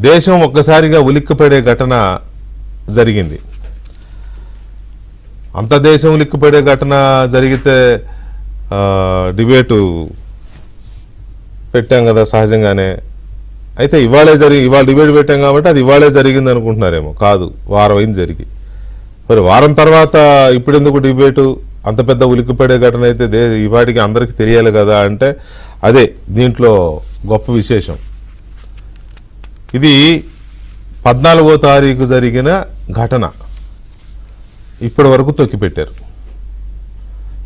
దేశం ఒక్కసారిగా ఉలిక్కిపడే ఘటన జరిగింది. అంత దేశం ఉలిక్కిపడే ఘటన జరిగితే డిబేటు పెట్టాం కదా సహజంగానే. అయితే ఇవాళ డిబేట్ పెట్టాం కాబట్టి అది ఇవాళే జరిగింది అనుకుంటున్నారేమో. కాదు, వారం అయింది జరిగి. మరి వారం తర్వాత ఇప్పుడెందుకు డిబేటు? అంత పెద్ద ఉలిక్కిపడే ఘటన అయితే ఇవాటికి అందరికీ తెలియాలి కదా అంటే అదే దీంట్లో గొప్ప విశేషం. ఇది 14వ తారీఖు జరిగిన ఘటన. ఇప్పటి వరకు తొక్కిపెట్టారు.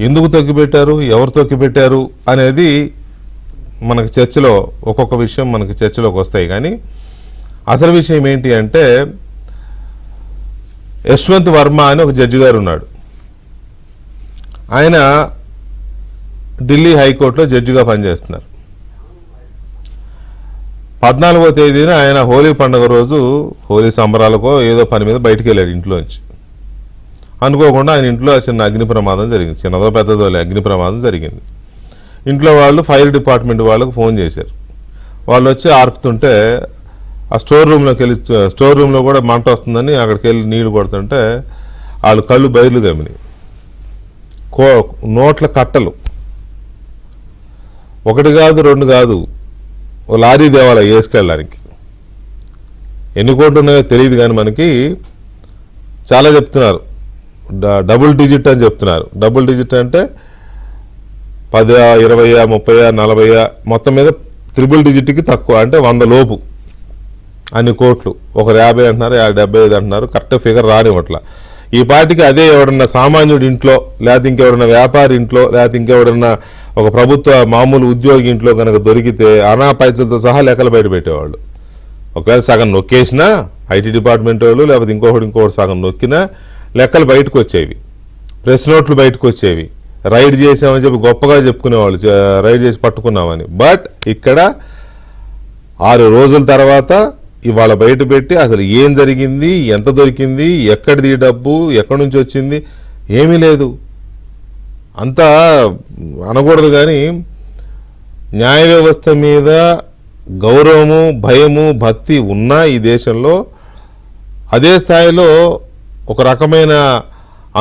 ఎందుకు తొక్కిపెట్టారు, ఎవరు తొక్కిపెట్టారు అనేది మనకి చర్చలో ఒక్కొక్క విషయం మనకి చర్చలోకి వస్తాయి. కానీ అసలు విషయం ఏంటి అంటే యశ్వంత్ వర్మ అని ఒక జడ్జి గారు ఉన్నాడు. ఆయన ఢిల్లీ హైకోర్టులో జడ్జిగా పనిచేస్తున్నారు. 14వ తేదీన ఆయన హోలీ పండుగ రోజు హోలీ సంబరాలకో ఏదో పని మీద బయటికి వెళ్ళాడు ఇంట్లోంచి. అనుకోకుండా ఆయన ఇంట్లో చిన్న అగ్ని ప్రమాదం జరిగింది. చిన్నదో పెద్దదో అగ్ని ప్రమాదం జరిగింది. ఇంట్లో వాళ్ళు ఫైర్ డిపార్ట్మెంట్ వాళ్ళకు ఫోన్ చేశారు. వాళ్ళు వచ్చి ఆర్పుతుంటే ఆ స్టోర్ రూమ్లో కూడా మంట వస్తుందని అక్కడికి వెళ్ళి నీళ్లు కొడుతుంటే వాళ్ళు కళ్ళు బయలు గమిని నోట్ల కట్టలు ఒకటి కాదు రెండు కాదు ఓ లారీ దేవాల వేసుకెళ్ళడానికి. ఎన్ని కోట్లు ఉన్నాయో తెలియదు కానీ మనకి చాలా చెప్తున్నారు. డబుల్ డిజిట్ అని చెప్తున్నారు. డబుల్ డిజిట్ అంటే 10, 20, 30, 40 మొత్తం మీద త్రిబుల్ డిజిట్కి తక్కువ అంటే 100 లోపు అన్ని కోట్లు. ఒకరు 50 అంటున్నారు, 75 అంటున్నారు. కరెక్ట్ ఫిగర్ రానివ్వట్ల. ఈ పార్టీకి అదే ఎవడన్నా సామాన్యుడి ఇంట్లో లేకపోతే ఇంకెవడన్నా వ్యాపారి ఇంట్లో లేకపోతే ఇంకెవడన్నా ఒక ప్రభుత్వ మామూలు ఉద్యోగి ఇంట్లో కనుక దొరికితే అనా పైసలతో సహా లెక్కలు బయట పెట్టేవాళ్ళు. ఒకవేళ సగం నొక్కేసినా ఐటీ డిపార్ట్మెంట్ వాళ్ళు లేకపోతే ఇంకొకటి సగం నొక్కినా లెక్కలు బయటకు వచ్చేవి, ప్రెస్ నోట్లు బయటకు వచ్చేవి. రైడ్ చేసామని చెప్పి గొప్పగా చెప్పుకునేవాళ్ళు, రైడ్ చేసి పట్టుకున్నామని. బట్ ఇక్కడ 6 రోజుల తర్వాత ఇవాళ బయట పెట్టి అసలు ఏం జరిగింది, ఎంత దొరికింది, ఎక్కడిది డబ్బు, ఎక్కడి నుంచి వచ్చింది ఏమీ లేదు. అంతా అనకూడదు కానీ న్యాయ వ్యవస్థ మీద గౌరవము, భయము, భక్తి ఉన్నా ఈ దేశంలో అదే స్థాయిలో ఒక రకమైన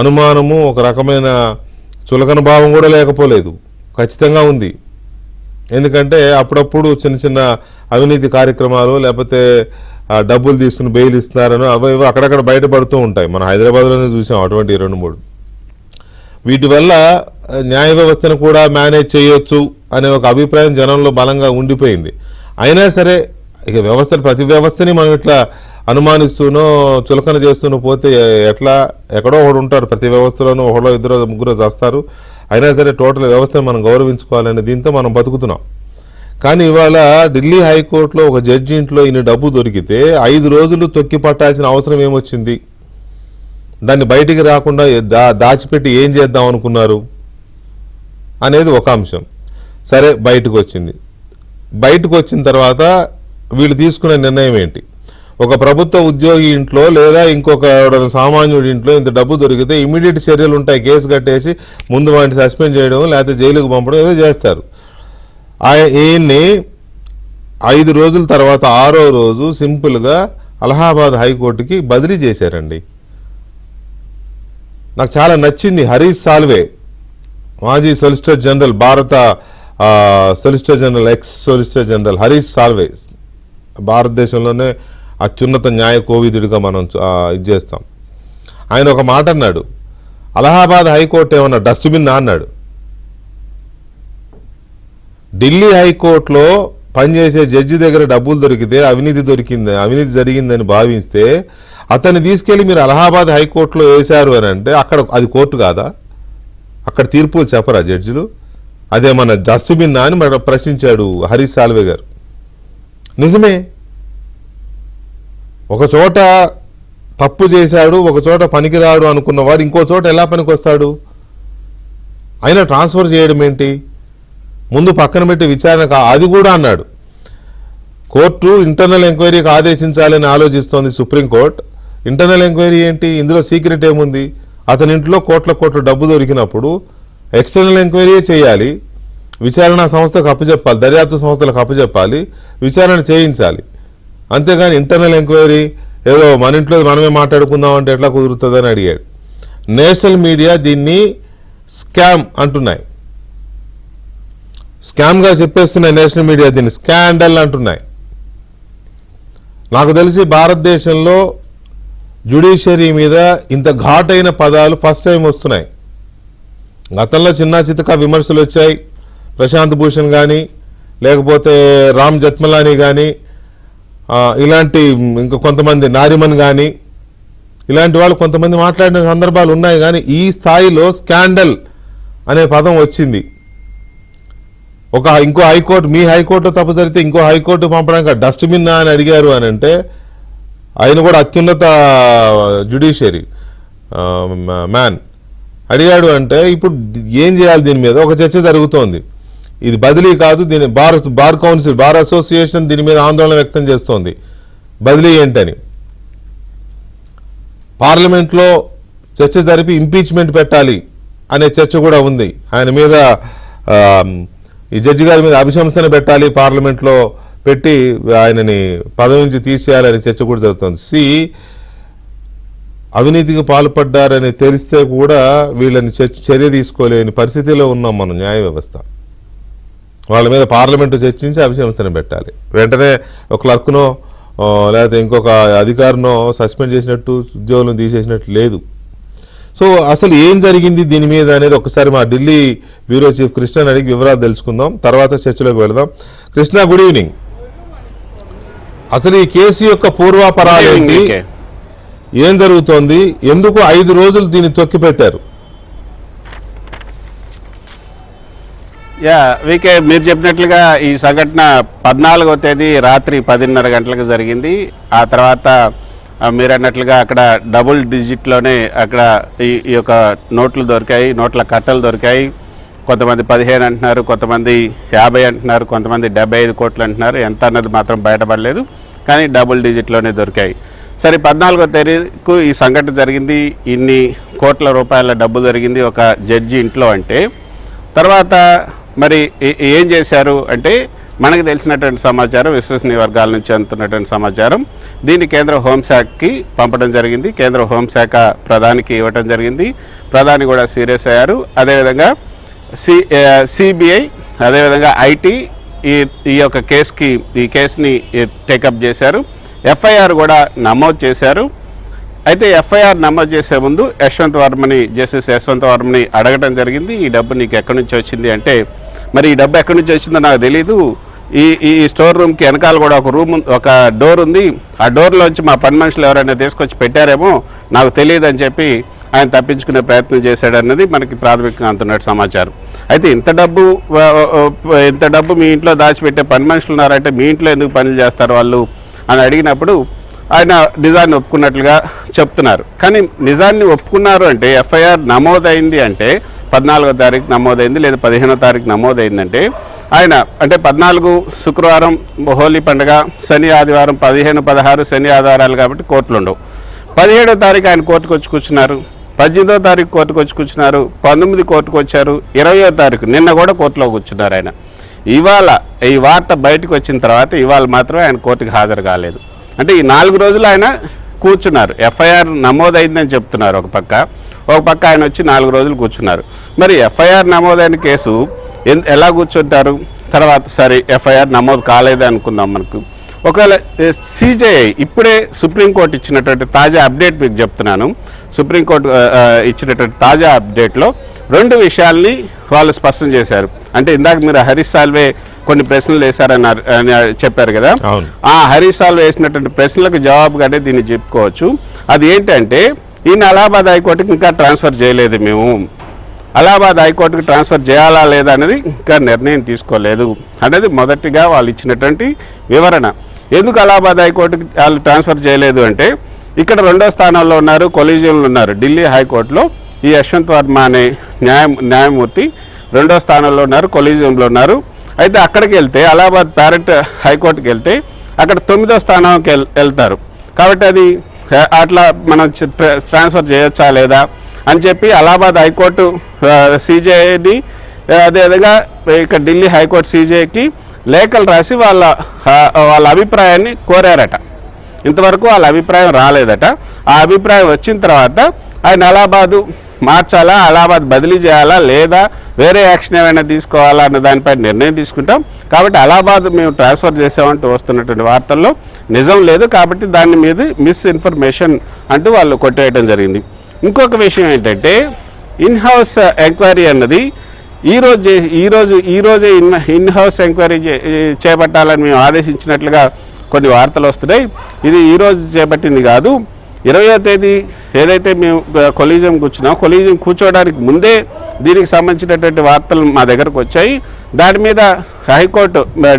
అనుమానము, ఒక రకమైన చులకన భావం కూడా లేకపోలేదు. ఖచ్చితంగా ఉంది. ఎందుకంటే అప్పుడప్పుడు చిన్న చిన్న అవినీతి కార్యక్రమాలు లేకపోతే డబ్బులు తీసుకుని బెయిల్ ఇస్తున్నారని అవి అక్కడక్కడ బయటపడుతూ ఉంటాయి. మన హైదరాబాద్లోనే చూసాం అటువంటి 2-3. వీటి వల్ల న్యాయ వ్యవస్థను కూడా మేనేజ్ చేయొచ్చు అనే ఒక అభిప్రాయం జనంలో బలంగా ఉండిపోయింది. అయినా సరే ఇక ప్రతి వ్యవస్థని మనం ఇట్లా అనుమానిస్తూనో చులకన చేస్తూనో పోతే ఎట్లా? ఎక్కడో ఒకడు ఉంటారు ప్రతి వ్యవస్థలోనూ, ఒకడో 2, 3 చేస్తారు. అయినా సరే టోటల్ వ్యవస్థను మనం గౌరవించుకోవాలనే దీంతో మనం బతుకుతున్నాం. కానీ ఇవాళ ఢిల్లీ హైకోర్టులో ఒక జడ్జి ఇంట్లో ఇన్ని డబ్బు దొరికితే 5 రోజులు తొక్కి పట్టాల్సిన అవసరం ఏమొచ్చింది? దాన్ని బయటికి రాకుండా దాచిపెట్టి ఏం చేద్దాం అనుకున్నారు అనేది ఒక అంశం. సరే బయటకు వచ్చింది. బయటకు వచ్చిన తర్వాత వీళ్ళు తీసుకునే నిర్ణయం ఏంటి? ఒక ప్రభుత్వ ఉద్యోగి ఇంట్లో లేదా ఇంకొక సామాన్యుడి ఇంట్లో ఇంత డబ్బు దొరికితే ఇమీడియట్ చర్యలు ఉంటాయి. కేసు కట్టేసి ముందు వాటిని సస్పెండ్ చేయడం లేకపోతే జైలుకు పంపడం ఏదో చేస్తారు. ఈయన్ని 5 రోజుల తర్వాత 6వ రోజు సింపుల్గా అలహాబాద్ హైకోర్టుకి బదిలీ చేశారండి. నాకు చాలా నచ్చింది. హరీష్ సాల్వే, మాజీ సొలిసిటర్ జనరల్, భారత solicitor general, X solicitor general Harish Salve, భారతదేశంలోనే అత్యున్నత న్యాయ కోవిదుడిగా మనం ఇది చేస్తాం. ఆయన ఒక మాట అన్నాడు, అలహాబాద్ హైకోర్టు ఏమన్నా డస్ట్బిన్ అన్నాడు. ఢిల్లీ హైకోర్టులో పనిచేసే జడ్జి దగ్గర డబ్బులు దొరికితే అవినీతి జరిగిందని భావిస్తే అతన్ని తీసుకెళ్లి మీరు అలహాబాద్ హైకోర్టులో వేశారు అని అంటే అక్కడ అది కోర్టు కాదా? అక్కడ తీర్పులు చెప్పరా జడ్జిలు? అదేమన్నా డస్ట్బిన్ అని ప్రశ్నించాడు హరీష్ సాల్వే గారు. నిజమే, ఒక చోట తప్పు చేశాడు, ఒక చోట పనికిరాడు అనుకున్నవాడు ఇంకో చోట ఎలా పనికి వస్తాడు? అయినా ట్రాన్స్ఫర్ చేయడం ఏంటి? ముందు పక్కన పెట్టి విచారణ అది కూడా అన్నాడు. కోర్టు ఇంటర్నల్ ఎంక్వైరీకి ఆదేశించాలని ఆలోచిస్తోంది సుప్రీంకోర్టు. ఇంటర్నల్ ఎంక్వైరీ ఏంటి? ఇందులో సీక్రెట్ ఏముంది? అతని ఇంట్లో కోట్ల డబ్బు దొరికినప్పుడు ఎక్స్టర్నల్ ఎంక్వైరీ చేయాలి, విచారణ సంస్థకు అప్పచెప్పాలి, దర్యాప్తు సంస్థలకు అప్పచెప్పాలి, విచారణ చేయించాలి. అంతేగాని ఇంటర్నల్ ఎంక్వైరీ ఏదో మన ఇంట్లో మనమే మాట్లాడుకుందాం అంటే ఎట్లా కుదురుతుందని అడిగాడు. నేషనల్ మీడియా దీన్ని స్కామ్ అంటున్నాయి, స్కామ్గా చెప్పేస్తున్నాయి. నేషనల్ మీడియా దీన్ని స్కాండల్ అంటున్నాయి. నాకు తెలిసి భారతదేశంలో జ్యుడిషియరీ మీద ఇంత ఘాటైన పదాలు ఫస్ట్ టైం వస్తున్నాయి. గతంలో చిన్న చితక విమర్శలు వచ్చాయి. ప్రశాంత్ భూషణ్ కానీ లేకపోతే రామ్ జత్మలాని కానీ ఇలాంటి ఇంకా కొంతమంది నారిమన్ కానీ ఇలాంటి వాళ్ళు కొంతమంది మాట్లాడిన సందర్భాలు ఉన్నాయి. కానీ ఈ స్థాయిలో స్కాండల్ అనే పదం వచ్చింది. ఇంకో హైకోర్టు, మీ హైకోర్టు తప్పు జరిగితే ఇంకో హైకోర్టు పంపడానికి డస్ట్బిన్ అని అడిగారు అని అంటే ఆయన కూడా అత్యున్నత జ్యుడిషియరీ మ్యాన్ అడిగాడు అంటే ఇప్పుడు ఏం చేయాలి? దీని మీద ఒక చర్చ జరుగుతోంది. ఇది బదిలీ కాదు, దీని బార్ కౌన్సిల్, బార్ అసోసియేషన్ దీని మీద ఆందోళన వ్యక్తం చేస్తోంది. బదిలీ ఏంటని పార్లమెంట్లో చర్చ జరిపి ఇంపీచ్మెంట్ పెట్టాలి అనే చర్చ కూడా ఉంది. ఆయన మీద ఈ జడ్జి గారి మీద అభిశంసన పెట్టాలి, పార్లమెంట్లో పెట్టి ఆయనని పదవి నుంచి తీసేయాలనే చర్చ కూడా జరుగుతుంది. అవినీతికి పాల్పడ్డారని తెలిస్తే కూడా వీళ్ళని చర్య తీసుకోలేని పరిస్థితిలో ఉన్నాం మనం. న్యాయ వ్యవస్థ వాళ్ళ మీద పార్లమెంటు చర్చించి అభిశంసన పెట్టాలి. వెంటనే ఒక క్లర్క్నో లేకపోతే ఇంకొక అధికారినో సస్పెండ్ చేసినట్టు, ఉద్యోగులను తీసేసినట్టు లేదు. సో అసలు ఏం జరిగింది దీని మీద అనేది ఒకసారి మా ఢిల్లీ బ్యూరో చీఫ్ కృష్ణని అడిగి వివరాలు తెలుసుకుందాం. తర్వాత చర్చలోకి వెళదాం. Krishna, good evening. అసలు ఈ కేసు యొక్క పూర్వాపరాలు ఏంటి, ఏం జరుగుతోంది, ఎందుకు 5 రోజులు దీన్ని తొక్కిపెట్టారు? వీకే మీరు చెప్పినట్లుగా ఈ సంఘటన 14వ తేదీ రాత్రి 10:30 గంటలకు జరిగింది. ఆ తర్వాత మీరు అన్నట్లుగా అక్కడ డబుల్ డిజిట్లోనే అక్కడ ఈ యొక్క నోట్లు దొరికాయి, నోట్ల కట్టలు దొరికాయి. కొంతమంది 15 అంటున్నారు, కొంతమంది 50 అంటున్నారు, కొంతమంది 75 కోట్లు అంటున్నారు. ఎంత అన్నది మాత్రం బయటపడలేదు, కానీ డబుల్ డిజిట్లోనే దొరికాయి. సరే, 14వ తేదీకు ఈ సంఘటన జరిగింది. ఇన్ని కోట్ల రూపాయల డబ్బు జరిగింది ఒక జడ్జి ఇంట్లో అంటే తర్వాత మరి ఏం చేశారు అంటే మనకు తెలిసినటువంటి సమాచారం, విశ్వసనీయ వర్గాల నుంచి అందుతున్నటువంటి సమాచారం, దీన్ని కేంద్ర హోంశాఖకి పంపడం జరిగింది. కేంద్ర హోంశాఖ ప్రధానికి ఇవ్వటం జరిగింది. ప్రధాని కూడా సీరియస్ అయ్యారు. అదేవిధంగా సిబిఐ, అదేవిధంగా ఐటీ ఈ యొక్క ఈ కేసుని టేకప్ చేశారు. ఎఫ్ఐఆర్ కూడా నమోదు చేశారు. అయితే ఎఫ్ఐఆర్ నమోదు చేసే ముందు జస్టిస్ యశ్వంత్ వర్మని అడగడం జరిగింది. ఈ డబ్బు నీకు ఎక్కడి నుంచి వచ్చింది అంటే, మరి ఈ డబ్బు ఎక్కడి నుంచి వచ్చిందో నాకు తెలీదు. ఈ స్టోర్ రూమ్కి వెనకాల కూడా ఒక డోర్ ఉంది. ఆ డోర్లోంచి మా పని మనుషులు ఎవరైనా తీసుకొచ్చి పెట్టారేమో నాకు తెలియదు అని చెప్పి ఆయన తప్పించుకునే ప్రయత్నం చేశాడన్నది మనకి ప్రాథమికంగా అందుతున్నట్టు సమాచారం. అయితే ఇంత డబ్బు మీ ఇంట్లో దాచిపెట్టే పని మనుషులు ఉన్నారంటే మీ ఇంట్లో ఎందుకు పనులు చేస్తారు వాళ్ళు అని అడిగినప్పుడు ఆయన నిజాన్ని ఒప్పుకున్నట్లుగా చెప్తున్నారు. కానీ నిజాన్ని ఒప్పుకున్నారు అంటే ఎఫ్ఐఆర్ నమోదైంది అంటే 14వ తారీఖు నమోదైంది లేదా 15వ తారీఖు నమోదైందంటే ఆయన అంటే 14 శుక్రవారం హోలీ పండుగ, శని ఆదివారం 15, 16 శని ఆదివారాలు కాబట్టి కోర్టులు ఉండవు. 17వ తారీఖు ఆయన కోర్టుకు వచ్చి కూర్చున్నారు, 18వ తారీఖు కోర్టుకు వచ్చి కూర్చున్నారు, 19 కోర్టుకు వచ్చారు, 20వ తారీఖు నిన్న కూడా కోర్టులో కూర్చున్నారు ఆయన. ఇవాళ ఈ వార్త బయటకు వచ్చిన తర్వాత ఇవాళ మాత్రమే ఆయన కోర్టుకు హాజరు కాలేదు. అంటే ఈ 4 రోజులు ఆయన కూర్చున్నారు. ఎఫ్ఐఆర్ నమోదైందని చెప్తున్నారు ఒక పక్క ఆయన వచ్చి 4 రోజులు కూర్చున్నారు. మరి ఎఫ్ఐఆర్ నమోదైన కేసు ఎలా కూర్చుంటారు? తర్వాత సరే ఎఫ్ఐఆర్ నమోదు కాలేదు అనుకుందాం. మనకు ఒకవేళ సిజేఐ ఇప్పుడే సుప్రీంకోర్టు ఇచ్చినటువంటి తాజా అప్డేట్ మీకు చెప్తున్నాను. సుప్రీంకోర్టు ఇచ్చినటువంటి తాజా అప్డేట్లో 2 విషయాల్ని వాళ్ళు స్పష్టం చేశారు. అంటే ఇందాక మీరు హరీష్ సాల్వే కొన్ని ప్రశ్నలు వేశారన్నారు అని చెప్పారు కదా, ఆ హరీష్ సాల్వే వేసినటువంటి ప్రశ్నలకు జవాబుగానే దీన్ని చెప్పుకోవచ్చు. అది ఏంటంటే ఈయన అలహాబాద్ హైకోర్టుకి ఇంకా ట్రాన్స్ఫర్ చేయలేదు, మేము అలహాబాద్ హైకోర్టుకి ట్రాన్స్ఫర్ చేయాలా లేదా అనేది ఇంకా నిర్ణయం తీసుకోలేదు అనేది మొదటిగా వాళ్ళు ఇచ్చినటువంటి వివరణ. ఎందుకు అలహాబాద్ హైకోర్టుకి వాళ్ళు ట్రాన్స్ఫర్ చేయలేదు అంటే ఇక్కడ 2వ స్థానంలో ఉన్నారు, కొలీజియంలో ఉన్నారు. ఢిల్లీ హైకోర్టులో ఈ యశ్వంత్ వర్మ అనే న్యాయమూర్తి 2వ స్థానంలో ఉన్నారు, కొలీజియంలో ఉన్నారు. అయితే అక్కడికి వెళ్తే అలహాబాద్ ప్యారెంట్ హైకోర్టుకి వెళ్తే అక్కడ 9వ స్థానంకి వెళ్తారు. కాబట్టి అది అట్లా మనం ట్రాన్స్ఫర్ చేయొచ్చా లేదా అని చెప్పి అలహాబాద్ హైకోర్టు సిజేఐని, అదేవిధంగా ఇక్కడ ఢిల్లీ హైకోర్టు సిజేఐకి లేఖలు రాసి వాళ్ళ అభిప్రాయాన్ని కోరారట. ఇంతవరకు వాళ్ళ అభిప్రాయం రాలేదట. ఆ అభిప్రాయం వచ్చిన తర్వాత ఆయన అలహాబాదు మార్చాలా, అలహాబాద్ బదిలీ చేయాలా, లేదా వేరే యాక్షన్ ఏమైనా తీసుకోవాలా అన్న దానిపై నిర్ణయం తీసుకుంటాం. కాబట్టి అలహాబాద్ మేము ట్రాన్స్ఫర్ చేసామంటూ వస్తున్నటువంటి వార్తల్లో నిజం లేదు. కాబట్టి దాని మీద మిస్ఇన్ఫర్మేషన్ అంటూ వాళ్ళు కొట్టేయడం జరిగింది. ఇంకొక విషయం ఏంటంటే ఇన్ హౌస్ ఎంక్వైరీ అన్నది ఈరోజే ఇన్ హౌస్ ఎంక్వైరీ చేపట్టాలని మేము ఆదేశించినట్లుగా కొన్ని వార్తలు వస్తున్నాయి. ఇది ఈరోజు చేపట్టింది కాదు. 20వ తేదీ ఏదైతే మేము కొలీజియం కూర్చున్నాం, కొలీజియం కూర్చోవడానికి ముందే దీనికి సంబంధించినటువంటి వార్తలు మా దగ్గరకు వచ్చాయి. దాని మీద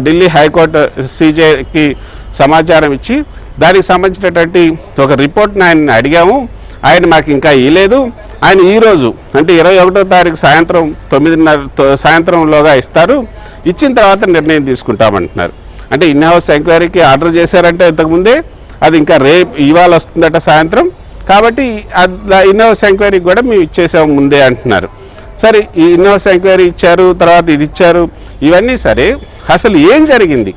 ఢిల్లీ హైకోర్టు సీజేకి సమాచారం ఇచ్చి దానికి సంబంధించినటువంటి ఒక రిపోర్ట్ని ఆయన అడిగాము. ఆయన మాకు ఇంకా ఇవ్వలేదు. ఆయన ఈరోజు అంటే 21వ తారీఖు సాయంత్రం 9:30 సాయంత్రంలోగా ఇస్తారు. ఇచ్చిన తర్వాత నిర్ణయం తీసుకుంటామంటున్నారు. అంటే ఇన్ హౌస్ ఎంక్వైరీకి ఆర్డర్ చేశారంటే ఇంతకుముందే, అది ఇంకా ఇవాళ వస్తుందట సాయంత్రం. కాబట్టి ఇన్ హౌస్ ఎంక్వైరీకి కూడా మేము ఇచ్చేసాము ముందే అంటున్నారు. సరే, ఈ ఇన్ హౌస్ ఎంక్వైరీ ఇచ్చారు, తర్వాత ఇది ఇచ్చారు, ఇవన్నీ సరే. అసలు ఏం జరిగింది,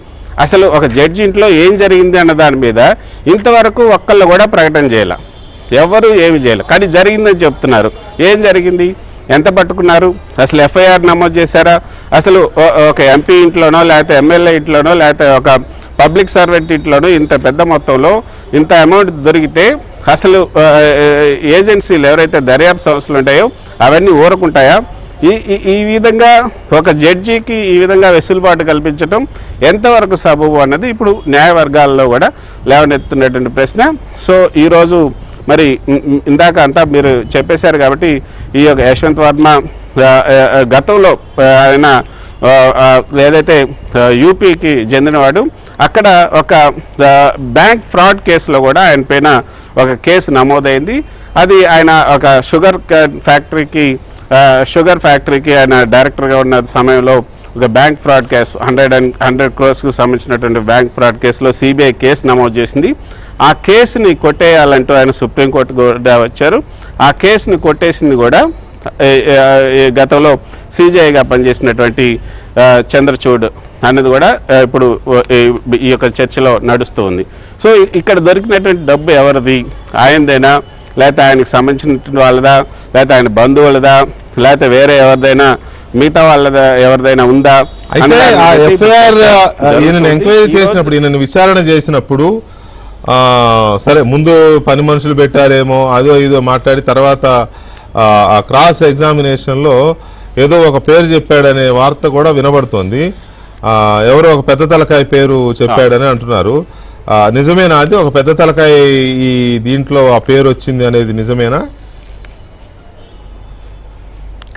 అసలు ఒక జడ్జి ఇంట్లో ఏం జరిగింది అన్న దాని మీద ఇంతవరకు ఒక్కళ్ళు కూడా ప్రకటన చేయాల, ఎవరు ఏమి చేయాలి. కానీ జరిగిందని చెప్తున్నారు. ఏం జరిగింది, ఎంత పట్టుకున్నారు, అసలు ఎఫ్ఐఆర్ నమోదు చేశారా, అసలు ఒక ఎంపీ ఇంట్లోనో లేకపోతే ఎమ్మెల్యే ఇంట్లోనో లేకపోతే ఒక పబ్లిక్ సర్వెంట్ ఇంట్లోనో ఇంత పెద్ద మొత్తంలో ఇంత అమౌంట్ దొరికితే అసలు ఏజెన్సీలు ఎవరైతే దర్యాప్తు సంస్థలు ఉంటాయో అవన్నీ ఊరుకుంటాయా? ఈ విధంగా ఒక జడ్జికి ఈ విధంగా వెసులుబాటు కల్పించడం ఎంతవరకు సబబు అన్నది ఇప్పుడు న్యాయవర్గాల్లో కూడా లేవనెత్తున్నటువంటి ప్రశ్న. సో ఈరోజు మరి ఇందాక అంతా మీరు చెప్పేశారు కాబట్టి ఈ యొక్క యశ్వంత్ వర్మ గతంలో ఆయన ఏదైతే యూపీకి చెందినవాడు, అక్కడ ఒక బ్యాంక్ ఫ్రాడ్ కేసులో కూడా ఆయన పైన ఒక కేసు నమోదైంది. అది ఆయన ఒక షుగర్ ఫ్యాక్టరీకి ఆయన డైరెక్టర్గా ఉన్న సమయంలో ఒక బ్యాంక్ ఫ్రాడ్ కేసు 100 crores సంబంధించినటువంటి బ్యాంక్ ఫ్రాడ్ కేసులో సిబిఐ కేసు నమోదు చేసింది. ఆ కేసుని కొట్టేయాలంటూ ఆయన సుప్రీంకోర్టు కూడా వచ్చారు. ఆ కేసుని కొట్టేసింది కూడా గతంలో సిజేఐగా పనిచేసినటువంటి చంద్రచూడ్ అన్నది కూడా ఇప్పుడు ఈ యొక్క చర్చలో నడుస్తూ ఉంది. సో ఇక్కడ దొరికినటువంటి డబ్బు ఎవరిది, ఆయనదేనా, లేకపోతే ఆయనకు సంబంధించిన వాళ్ళదా, లేకపోతే ఆయన బంధువులదా, లేకపోతే వేరే ఎవరిదైనా మిగతా వాళ్ళ ఎవరిదైనా ఉందా? అయితే ఆ ఎఫ్ఐఆర్ ఈయన ఎంక్వైరీ చేసినప్పుడు, ఈయన విచారణ చేసినప్పుడు సరే ముందు పని మనుషులు పెట్టారేమో అదో ఇదో మాట్లాడి తర్వాత ఆ క్రాస్ ఎగ్జామినేషన్లో ఏదో ఒక పేరు చెప్పాడనే వార్త కూడా వినబడుతోంది. ఎవరో ఒక పెద్ద తలకాయ పేరు చెప్పాడని అంటున్నారు. నిజమేనా అది? ఒక పెద్ద తలకాయ ఈ దీంట్లో ఆ పేరు వచ్చింది అనేది నిజమేనా?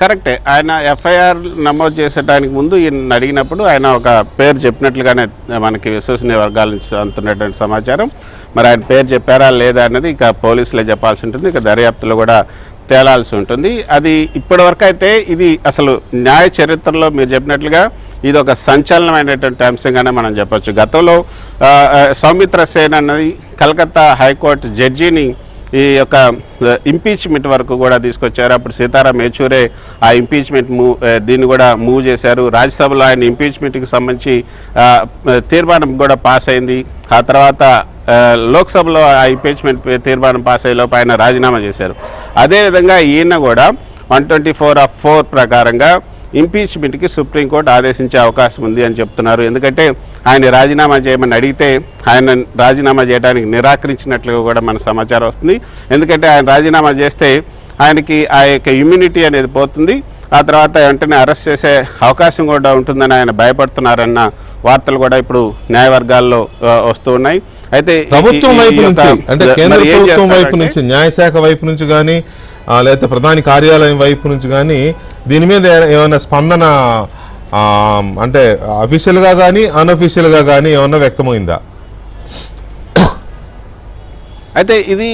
కరెక్టే. ఆయన ఎఫ్ఐఆర్ నమోదు చేసేటానికి ముందు ఈయన అడిగినప్పుడు ఆయన ఒక పేరు చెప్పినట్లుగానే మనకి విశ్వసనీయ వర్గాల నుంచి అందుతున్నటువంటి సమాచారం. మరి ఆయన పేరు చెప్పారా లేదా అన్నది ఇక పోలీసులే చెప్పాల్సి ఉంటుంది, ఇక దర్యాప్తులో కూడా తేలాల్సి ఉంటుంది. అది ఇప్పటివరకు అయితే ఇది అసలు న్యాయ చరిత్రలో మీరు చెప్పినట్లుగా ఇది ఒక సంచలనమైనటువంటి అంశంగానే మనం చెప్పొచ్చు. గతంలో సౌమిత్ర సేన్ అన్నది కలకత్తా హైకోర్టు జడ్జిని ఈ యొక్క ఇంపీచ్మెంట్ వరకు కూడా తీసుకొచ్చారు. అప్పుడు సీతారాం యేచూరే ఆ ఇంపీచ్మెంట్ దీన్ని కూడా మూవ్ చేశారు. రాజ్యసభలో ఆయన ఇంపీచ్మెంట్కి సంబంధించి తీర్మానం కూడా పాస్ అయింది. ఆ తర్వాత లోక్సభలో ఆ ఇంపీచ్మెంట్ తీర్మానం పాస్ అయ్యేలోపు ఆయన రాజీనామా చేశారు. అదేవిధంగా ఈయన కూడా 124(4) ప్రకారంగా ఇంపీచ్మెంట్కి సుప్రీంకోర్టు ఆదేశించే అవకాశం ఉంది అని చెప్తున్నారు. ఎందుకంటే ఆయన రాజీనామా చేయమని అడిగితే ఆయన రాజీనామా చేయడానికి నిరాకరించినట్లుగా కూడా మన సమాచారం వస్తుంది. ఎందుకంటే ఆయన రాజీనామా చేస్తే ఆయనకి ఆ యొక్క ఇమ్యూనిటీ అనేది పోతుంది. ఆ తర్వాత వెంటనే అరెస్ట్ చేసే అవకాశం కూడా ఉంటుందని ఆయన భయపడుతున్నారన్న వార్తలు కూడా ఇప్పుడు న్యాయవర్గాల్లో వస్తూ ఉన్నాయి. అయితే ప్రభుత్వం వైపు నుంచి, అంటే కేంద్ర ప్రభుత్వం వైపు నుంచి, న్యాయశాఖ వైపు నుంచి కానీ లేకపోతే ప్రధాని కార్యాలయం వైపు నుంచి కానీ దీని మీద ఏమైనా స్పందన అంటే అఫీషియల్గా కానీ అన్అఫీషియల్గా కానీ ఏమన్నా వ్యక్తమైందా? అయితే ఇది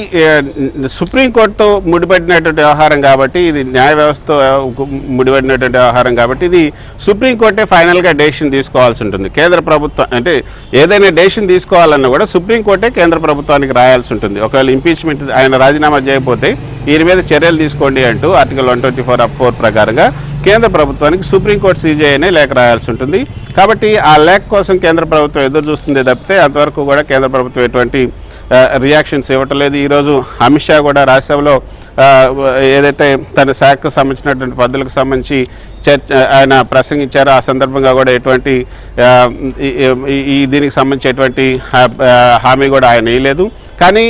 సుప్రీంకోర్టుతో ముడిపడినటువంటి వ్యవహారం కాబట్టి, ఇది న్యాయ వ్యవస్థతో ముడిపడినటువంటి వ్యవహారం కాబట్టి ఇది సుప్రీంకోర్టే ఫైనల్గా డెసిషన్ తీసుకోవాల్సి ఉంటుంది. కేంద్ర ప్రభుత్వం అంటే ఏదైనా డెసిషన్ తీసుకోవాలన్నా కూడా సుప్రీంకోర్టే కేంద్ర ప్రభుత్వానికి రాయాల్సి ఉంటుంది. ఒకవేళ ఇంపీచ్మెంట్ ఆయన రాజీనామా చేయకపోతే ఈయన మీద చర్యలు తీసుకోండి అంటూ ఆర్టికల్ 124(4) ప్రకారంగా కేంద్ర ప్రభుత్వానికి సుప్రీంకోర్టు సీజేఐనే లేఖ రాయాల్సి ఉంటుంది. కాబట్టి ఆ లేఖ కోసం కేంద్ర ప్రభుత్వం ఎదురు చూస్తుంది తప్పితే అంతవరకు కూడా కేంద్ర ప్రభుత్వం ఎటువంటి రియాక్షన్స్ ఇవ్వటం లేదు. ఈరోజు అమిత్ షా కూడా రాజ్యసభలో ఏదైతే తన శాఖకు సంబంధించినటువంటి పద్ధతులకు సంబంధించి ఆయన ప్రసంగించారో ఆ సందర్భంగా కూడా ఎటువంటి దీనికి సంబంధించి ఎటువంటి హామీ కూడా ఆయన ఇవ్వలేదు. కానీ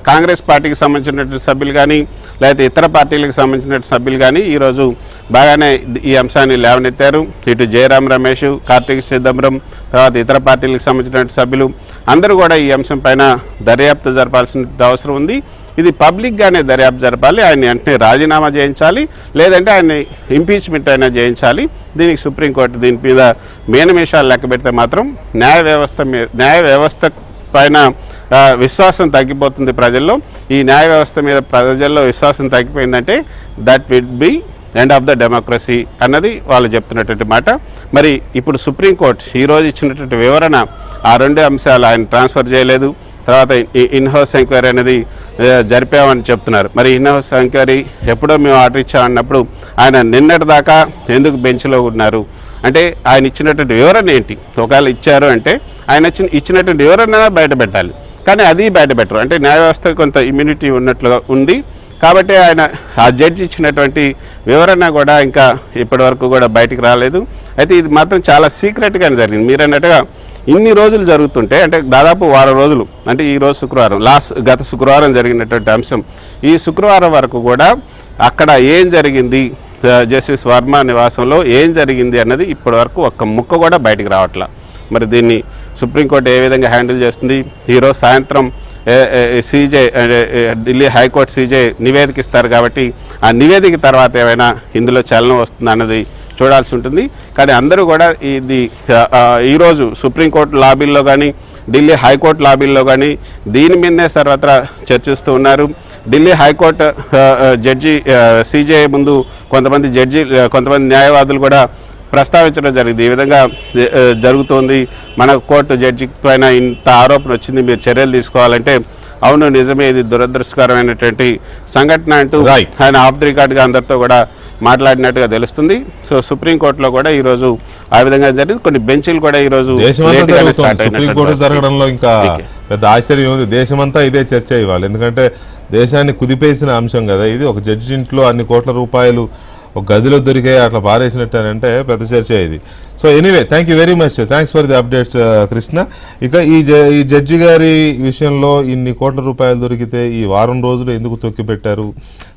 కాంగ్రెస్ పార్టీకి సంబంధించినటువంటి సభ్యులు కానీ లేకపోతే ఇతర పార్టీలకు సంబంధించినటువంటి సభ్యులు కానీ ఈరోజు బాగానే ఈ అంశాన్ని లేవనెత్తారు. ఇటు జయరాం రమేష్, కార్తీక్ చిదంబరం, తర్వాత ఇతర పార్టీలకు సంబంధించినటువంటి సభ్యులు అందరూ కూడా ఈ అంశం పైన దర్యాప్తు జరపాల్సిన అవసరం ఉంది. ఇది పబ్లిక్గానే దర్యాప్తు జరపాలి. ఆయన వెంటనే రాజీనామా చేయించాలి, లేదంటే ఆయన్ని ఇంపీచ్మెంట్ అయినా చేయించాలి. దీనికి సుప్రీంకోర్టు దీని మీద మేనమేషాలు లెక్క పెడితే మాత్రం న్యాయ వ్యవస్థ పైన విశ్వాసం తగ్గిపోతుంది ప్రజల్లో. ఈ న్యాయ వ్యవస్థ మీద ప్రజల్లో విశ్వాసం తగ్గిపోయిందంటే that will be end of the democracy అన్నది వాళ్ళు చెప్తున్నటువంటి మాట. మరి ఇప్పుడు సుప్రీంకోర్టు ఈరోజు ఇచ్చినటువంటి వివరణ ఆ రెండు అంశాలు ఆయన ట్రాన్స్ఫర్ చేయలేదు. తర్వాత ఇన్హౌస్ ఎంక్వైరీ అనేది జరిపామని చెప్తున్నారు. మరి ఇన్హౌస్ ఎంక్వైరీ ఎప్పుడో మేము ఆర్డర్ ఇచ్చామన్నప్పుడు ఆయన నిన్నటి దాకా ఎందుకు బెంచ్లో ఉన్నారు? అంటే ఆయన ఇచ్చినటువంటి వివరణ ఏంటి? ఒకవేళ ఇచ్చారు అంటే ఆయన ఇచ్చినటువంటి వివరణ బయట పెట్టాలి, కానీ అది బయట పెట్టరు. అంటే న్యాయ వ్యవస్థ కొంత ఇమ్యూనిటీ ఉన్నట్లుగా ఉంది. కాబట్టి ఆయన ఆ జడ్జి ఇచ్చినటువంటి వివరణ కూడా ఇంకా ఇప్పటివరకు కూడా బయటికి రాలేదు. అయితే ఇది మాత్రం చాలా సీక్రెట్గానే జరిగింది. మీరు అన్నట్టుగా ఇన్ని రోజులు జరుగుతుంటే అంటే దాదాపు వారం రోజులు, అంటే ఈరోజు శుక్రవారం, గత శుక్రవారం జరిగినటువంటి అంశం ఈ శుక్రవారం వరకు కూడా అక్కడ ఏం జరిగింది, జస్టిస్ వర్మ నివాసంలో ఏం జరిగింది అన్నది ఇప్పటివరకు ఒక్క ముక్క కూడా బయటికి రావట్లా. మరి దీన్ని సుప్రీంకోర్టు ఏ విధంగా హ్యాండిల్ చేస్తుంది? ఈరోజు సాయంత్రం సీజే ఢిల్లీ హైకోర్టు సీజే నివేదిక ఇస్తారు. కాబట్టి ఆ నివేదిక తర్వాత ఏమైనా ఇందులో చలనం వస్తుందా అన్నది చూడాల్సి ఉంటుంది. కానీ అందరూ కూడా ఇది ఈరోజు సుప్రీంకోర్టు లాబీల్లో కానీ ఢిల్లీ హైకోర్టు లాబీల్లో కానీ దీని మీదనే సర్వత్రా చర్చిస్తూ ఉన్నారు. ఢిల్లీ హైకోర్టు జడ్జి సీజే ముందు కొంతమంది న్యాయవాదులు కూడా ప్రస్తావించడం జరిగింది. ఈ విధంగా జరుగుతోంది, మన కోర్టు జడ్జి పైన ఇంత ఆరోపణ వచ్చింది, మీరు చర్యలు తీసుకోవాలంటే అవును నిజమే, ఇది దురదృష్టకరమైనటువంటి సంఘటన అంటూ ఆయన ఆఫ్ ది రికార్డ్గా అందరితో కూడా మాట్లాడినట్టుగా తెలుస్తుంది. సో సుప్రీంకోర్టులో కూడా ఈరోజు ఆ విధంగా జరిగింది. కొన్ని బెంచీలు కూడా ఈరోజు సుప్రీంకోర్టు జరగడంలో ఇంకా పెద్ద ఆశ్చర్యం ఉంది. దేశమంతా ఇదే చర్చ ఇవ్వాలి, ఎందుకంటే దేశాన్ని కుదిపేసిన అంశం కదా ఇది. ఒక జడ్జి ఇంట్లో అన్ని కోట్ల రూపాయలు ఒక గదిలో దొరికాయి, అట్లా పారేసినట్టేనంటే పెద్ద చర్చ ఇది. So anyway, thank you very much, thanks for the updates Krishna. ఇక ఈ జడ్జి గారి విషయంలో ఇన్ని కోట్ల రూపాయలు దొరికితే ఈ వారం రోజులు ఎందుకు తొక్కిపెట్టారు,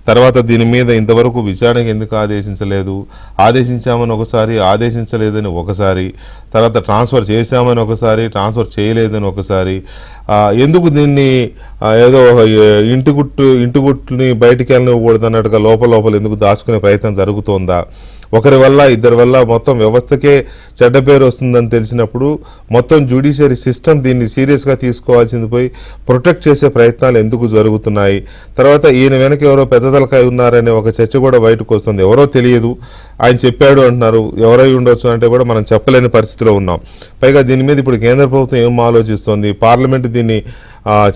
తర్వాత దీని మీద ఇంతవరకు విచారణకు ఎందుకు ఆదేశించలేదు, ఆదేశించామని ఒకసారి, ఆదేశించలేదని ఒకసారి, తర్వాత ట్రాన్స్ఫర్ చేశామని ఒకసారి, ట్రాన్స్ఫర్ చేయలేదని ఒకసారి, ఎందుకు దీన్ని ఏదో ఇంటి గుట్టుని బయటికి వెళ్ళనివ్వకూడదు అన్నట్టుగా లోపల ఎందుకు దాచుకునే ప్రయత్నం జరుగుతోందా, ఒకరి వల్ల ఇద్దరి వల్ల మొత్తం వ్యవస్థకే చెడ్డ పేరు వస్తుందని తెలిసినప్పుడు మొత్తం జ్యుడిషియరీ సిస్టమ్ దీన్ని సీరియస్గా తీసుకోవాల్సింది పోయి ప్రొటెక్ట్ చేసే ప్రయత్నాలు ఎందుకు జరుగుతున్నాయి, తర్వాత ఈయన వెనక ఎవరో పెద్ద తలకాయ ఉన్నారనే ఒక చర్చ కూడా బయటకు వస్తుంది. ఎవరో తెలియదు, ఆయన చెప్పాడు అంటున్నారు, ఎవరై ఉండొచ్చు అంటే కూడా మనం చెప్పలేని పరిస్థితిలో ఉన్నాం. పైగా దీని మీద ఇప్పుడు కేంద్ర ప్రభుత్వం ఏం ఆలోచిస్తోంది, పార్లమెంట్ దీన్ని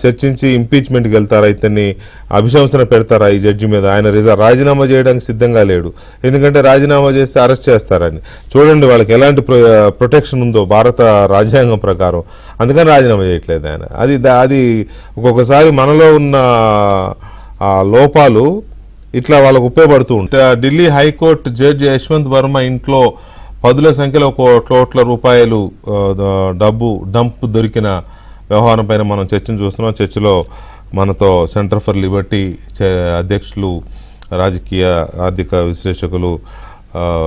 చర్చించి ఇంపీచ్మెంట్కి వెళ్తారా, ఇతన్ని అభిశంసన పెడతారా ఈ జడ్జి మీద, ఆయన రాజీనామా చేయడానికి సిద్ధంగా లేడు, ఎందుకంటే రాజీనామా చేస్తే అరెస్ట్ చేస్తారని. చూడండి వాళ్ళకి ఎలాంటి ప్రొటెక్షన్ ఉందో భారత రాజ్యాంగం ప్రకారం, అందుకని రాజీనామా చేయట్లేదు ఆయన. అది ఒక్కొక్కసారి మనలో ఉన్న లోపాలు ఇట్లా వాళ్ళకు ఉపయోగపడుతూ ఉంటాయి. ఢిల్లీ హైకోర్టు జడ్జి యశ్వంత్ వర్మ ఇంట్లో పదుల సంఖ్యలో కోట్ల రూపాయలు డబ్బు డంప్ దొరికిన వ్యవహారం పైన మనం చర్చను చూస్తున్నాం. చర్చలో మనతో సెంటర్ ఫర్ లిబర్టీ అధ్యక్షులు, రాజకీయ ఆర్థిక విశ్లేషకులు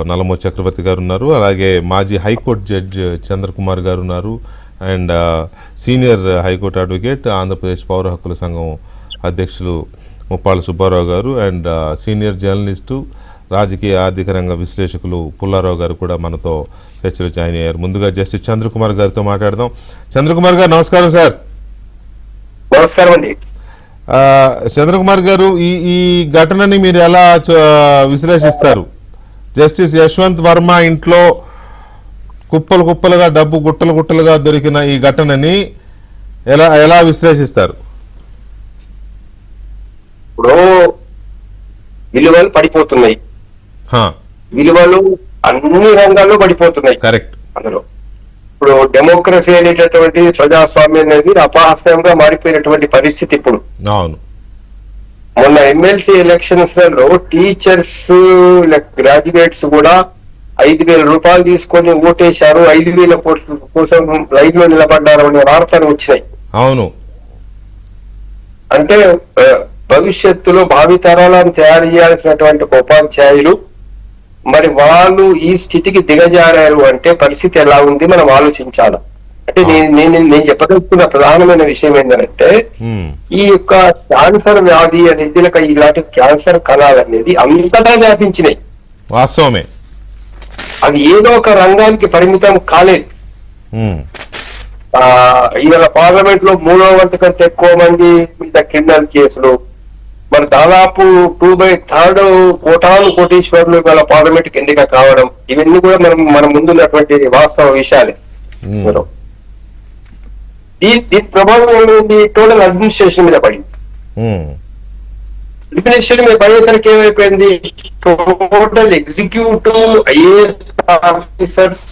నల్లమోజు చక్రవర్తి గారు ఉన్నారు, అలాగే మాజీ హైకోర్టు జడ్జి చంద్రకుమార్ గారు ఉన్నారు, and senior high court advocate Andhra Pradesh పౌర హక్కుల సంఘం అధ్యక్షులు ముప్పాళ్ళ సుబ్బారావు గారు, అండ్ సీనియర్ జర్నలిస్టు రాజకీయ ఆర్థిక రంగ విశ్లేషకులు పుల్లారావు గారు కూడా మనతో చర్చలో జాయిన్ అయ్యారు. ముందుగా జస్టిస్ చంద్రకుమార్ గారితో మాట్లాడదాం. చంద్రకుమార్ గారు నమస్కారం సార్. నమస్కారం అండి. చంద్రకుమార్ గారు, ఈ ఘటనని మీరు ఎలా విశ్లేషిస్తారు? జస్టిస్ యశ్వంత్ వర్మ ఇంట్లో కుప్పలుగా డబ్బు గుట్టలుగా దొరికిన ఈ ఘటనని ఎలా విశ్లేషిస్తారు? ఇప్పుడు విలువలు పడిపోతున్నాయి, విలువలు అన్ని రంగాల్లో పడిపోతున్నాయి కరెక్ట్. అందులో. ఇప్పుడు డెమోక్రసీ అనేటటువంటి ప్రజాస్వామ్యం అనేది అపహాస్యంగా మారిపోయినటువంటి పరిస్థితి ఇప్పుడు. అవును. మొన్న ఎమ్మెల్సీ ఎలక్షన్స్ లలో టీచర్స్ గ్రాడ్యుయేట్స్ కూడా 5,000 రూపాయలు తీసుకొని ఓటేశారు, 5,000 కోట్ల కోసం లైన్ లో నిలబడ్డారు అనే వార్తలు వచ్చినాయి. అవును. అంటే భవిష్యత్తులో భావితరాలను తయారు చేయాల్సినటువంటి ఉపాధ్యాయులు మరి వాళ్ళు ఈ స్థితికి దిగజారారు అంటే పరిస్థితి ఎలా ఉంది మనం ఆలోచించాలి. అంటే నేను చెప్పదలుచుకున్న ప్రధానమైన విషయం ఏంటంటే ఈ యొక్క క్యాన్సర్ వ్యాధి అనేది ఇలాంటి క్యాన్సర్ కణాలు అనేది అంతటా వ్యాపించినాయి. వాస్తవమే. అది ఏదో ఒక రంగానికి పరిమితం కాలేదు. ఇవాళ పార్లమెంట్ లో 3వ వంతు కంటే ఎక్కువ మంది మీద క్రిమినల్ కేసులు, మరి దాదాపు 2/3 కోటీశ్వరులు ఇవాళ పార్లమెంట్ కి ఎన్నిక కావడం, ఇవన్నీ కూడా మన ముందున్నటువంటి వాస్తవ విషయాలే. దీని ప్రభావం ఏమైంది? టోటల్ అడ్మినిస్ట్రేషన్ మీద పడింది. అడ్మినిస్ట్రేషన్ మీద పడేసరికి ఏమైపోయింది? టోటల్ ఎగ్జిక్యూటివ్ ఐఏఎస్ ఆఫీసర్స్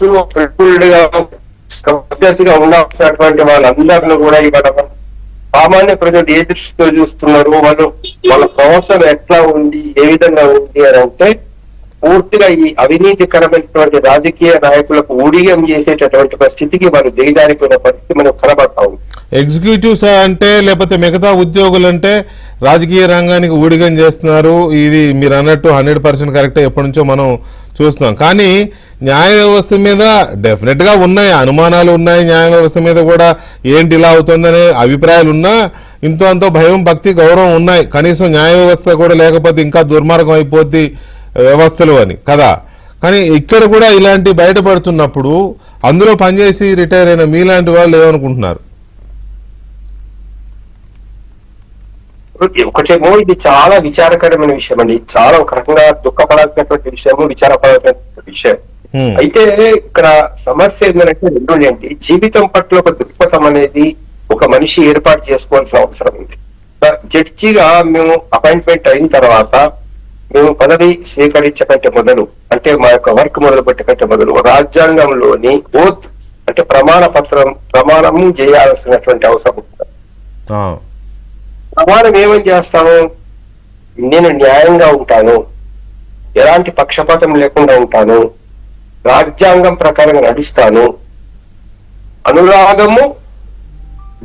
పద్ధతిగా ఉండాల్సినటువంటి వాళ్ళందరినీ కూడా ఇవాళ సామాన్య ప్రజలు ఏ దృష్టితో చూస్తున్నారు, వాళ్ళ ప్రవర్తన ఎట్లా ఉంది, ఏ విధంగా ఉంది అని అంటే పూర్తిగా ఈ అవినీతికరమైనటువంటి రాజకీయ నాయకులకు ఊడిగం చేసేటటువంటి స్థితికి వాళ్ళు దిగజారిపోయిన పరిస్థితి మనకు కనబడతా ఉంది. ఎగ్జిక్యూటివ్స్ అంటే లేకపోతే మిగతా ఉద్యోగులు అంటే రాజకీయ రంగానికి ఊడిగం చేస్తున్నారు. ఇది మీరు అన్నట్టు 100% కరెక్ట్. ఎప్పటి నుంచో మనం చూస్తున్నాం. కానీ న్యాయ వ్యవస్థ మీద డెఫినెట్ గా ఉన్నాయి, అనుమానాలు ఉన్నాయి. న్యాయ వ్యవస్థ మీద కూడా ఏంటి ఇలా అవుతుందనే అభిప్రాయాలు ఉన్నా ఇంతో అంతో భయం, భక్తి, గౌరవం ఉన్నాయి. కనీసం న్యాయ వ్యవస్థ కూడా లేకపోతే ఇంకా దుర్మార్గం అయిపోద్ది వ్యవస్థలు అని కదా. కానీ ఇక్కడ కూడా ఇలాంటి బయటపడుతున్నప్పుడు అందులో పనిచేసి రిటైర్ అయిన మీలాంటి వాళ్ళు ఏమనుకుంటున్నారు? ఒకటేమో ఇది చాలా విచారకరమైన విషయం అండి, చాలా ఒక రకంగా దుఃఖపడాల్సినటువంటి విషయము, విచారపడాల్సినటువంటి విషయం. అయితే ఇక్కడ సమస్య ఏంటంటే రెండోది, జీవితం పట్ల ఒక దృక్పథం అనేది ఒక మనిషి ఏర్పాటు చేసుకోవాల్సిన అవసరం ఉంది. జడ్జిగా మేము అపాయింట్మెంట్ అయిన తర్వాత మేము పదవి స్వీకరించకంటే మొదలు, అంటే మా యొక్క వర్క్ మొదలు పెట్టకంటే మొదలు రాజ్యాంగంలోని ఓత్ అంటే ప్రమాణము చేయాల్సినటువంటి అవసరం ఉంటుంది. ప్రమాణం ఏమని చేస్తాను? నేను న్యాయంగా ఉంటాను, ఎలాంటి పక్షపాతం లేకుండా ఉంటాను, రాజ్యాంగం ప్రకారంగా నడుస్తాను, అనురాగము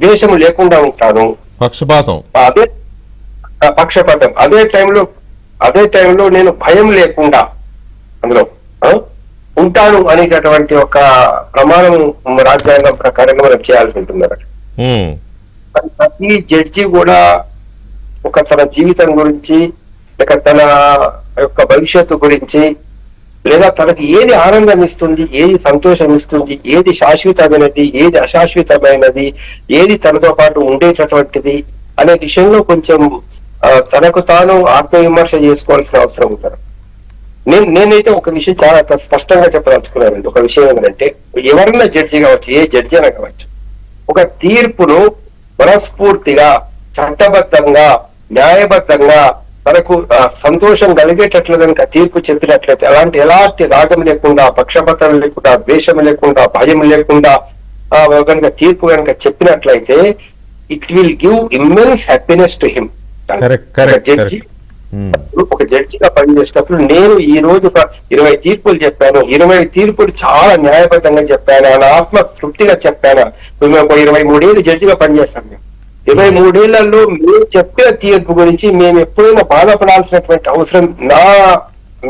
ద్వేషము లేకుండా ఉంటాను. పక్షపాతం అదే టైంలో నేను భయం లేకుండా అందులో ఉంటాను అనేటటువంటి ఒక ప్రమాణం రాజ్యాంగం ప్రకారంగా మనం చేయాల్సి ఉంటుంది. ప్రతి జడ్జి కూడా ఒక తన జీవితం గురించి, లేక తన యొక్క భవిష్యత్తు గురించి, లేదా తనకి ఏది ఆనందం ఇస్తుంది, ఏది సంతోషం ఇస్తుంది, ఏది శాశ్వతమైనది, ఏది అశాశ్వతమైనది, ఏది తనతో పాటు ఉండేటటువంటిది అనే విషయంలో కొంచెం తనకు తాను ఆత్మవిమర్శ చేసుకోవాల్సిన అవసరం ఉంటారు. నేనైతే ఒక విషయం చాలా స్పష్టంగా చెప్పదలుచుకున్నానండి. ఒక విషయం ఏంటంటే, ఎవరన్నా జడ్జి కావచ్చు, ఏ జడ్జి అయినా కావచ్చు, ఒక తీర్పును మనస్ఫూర్తిగా, చట్టబద్ధంగా, న్యాయబద్ధంగా తనకు సంతోషం కలిగేటట్లు కనుక తీర్పు చెప్పినట్లయితే, ఎలాంటి రాగం లేకుండా, పక్షపాతం లేకుండా, ద్వేషం లేకుండా, భయం లేకుండా కనుక తీర్పు కనుక చెప్పినట్లయితే it will give immense happiness to him. ఒక జడ్జిగా పనిచేసేటప్పుడు నేను ఈ రోజు 20 తీర్పులు చెప్పాను, 20 తీర్పులు చాలా న్యాయబద్ధంగా చెప్పాను, నా ఆత్మ తృప్తిగా చెప్పాను. మేము ఒక 23 ఏళ్ళు జడ్జిగా పనిచేస్తాం. మేము 23 ఏళ్లలో మేము చెప్పిన తీర్పు గురించి మేము ఎప్పుడైనా బాధపడాల్సినటువంటి అవసరం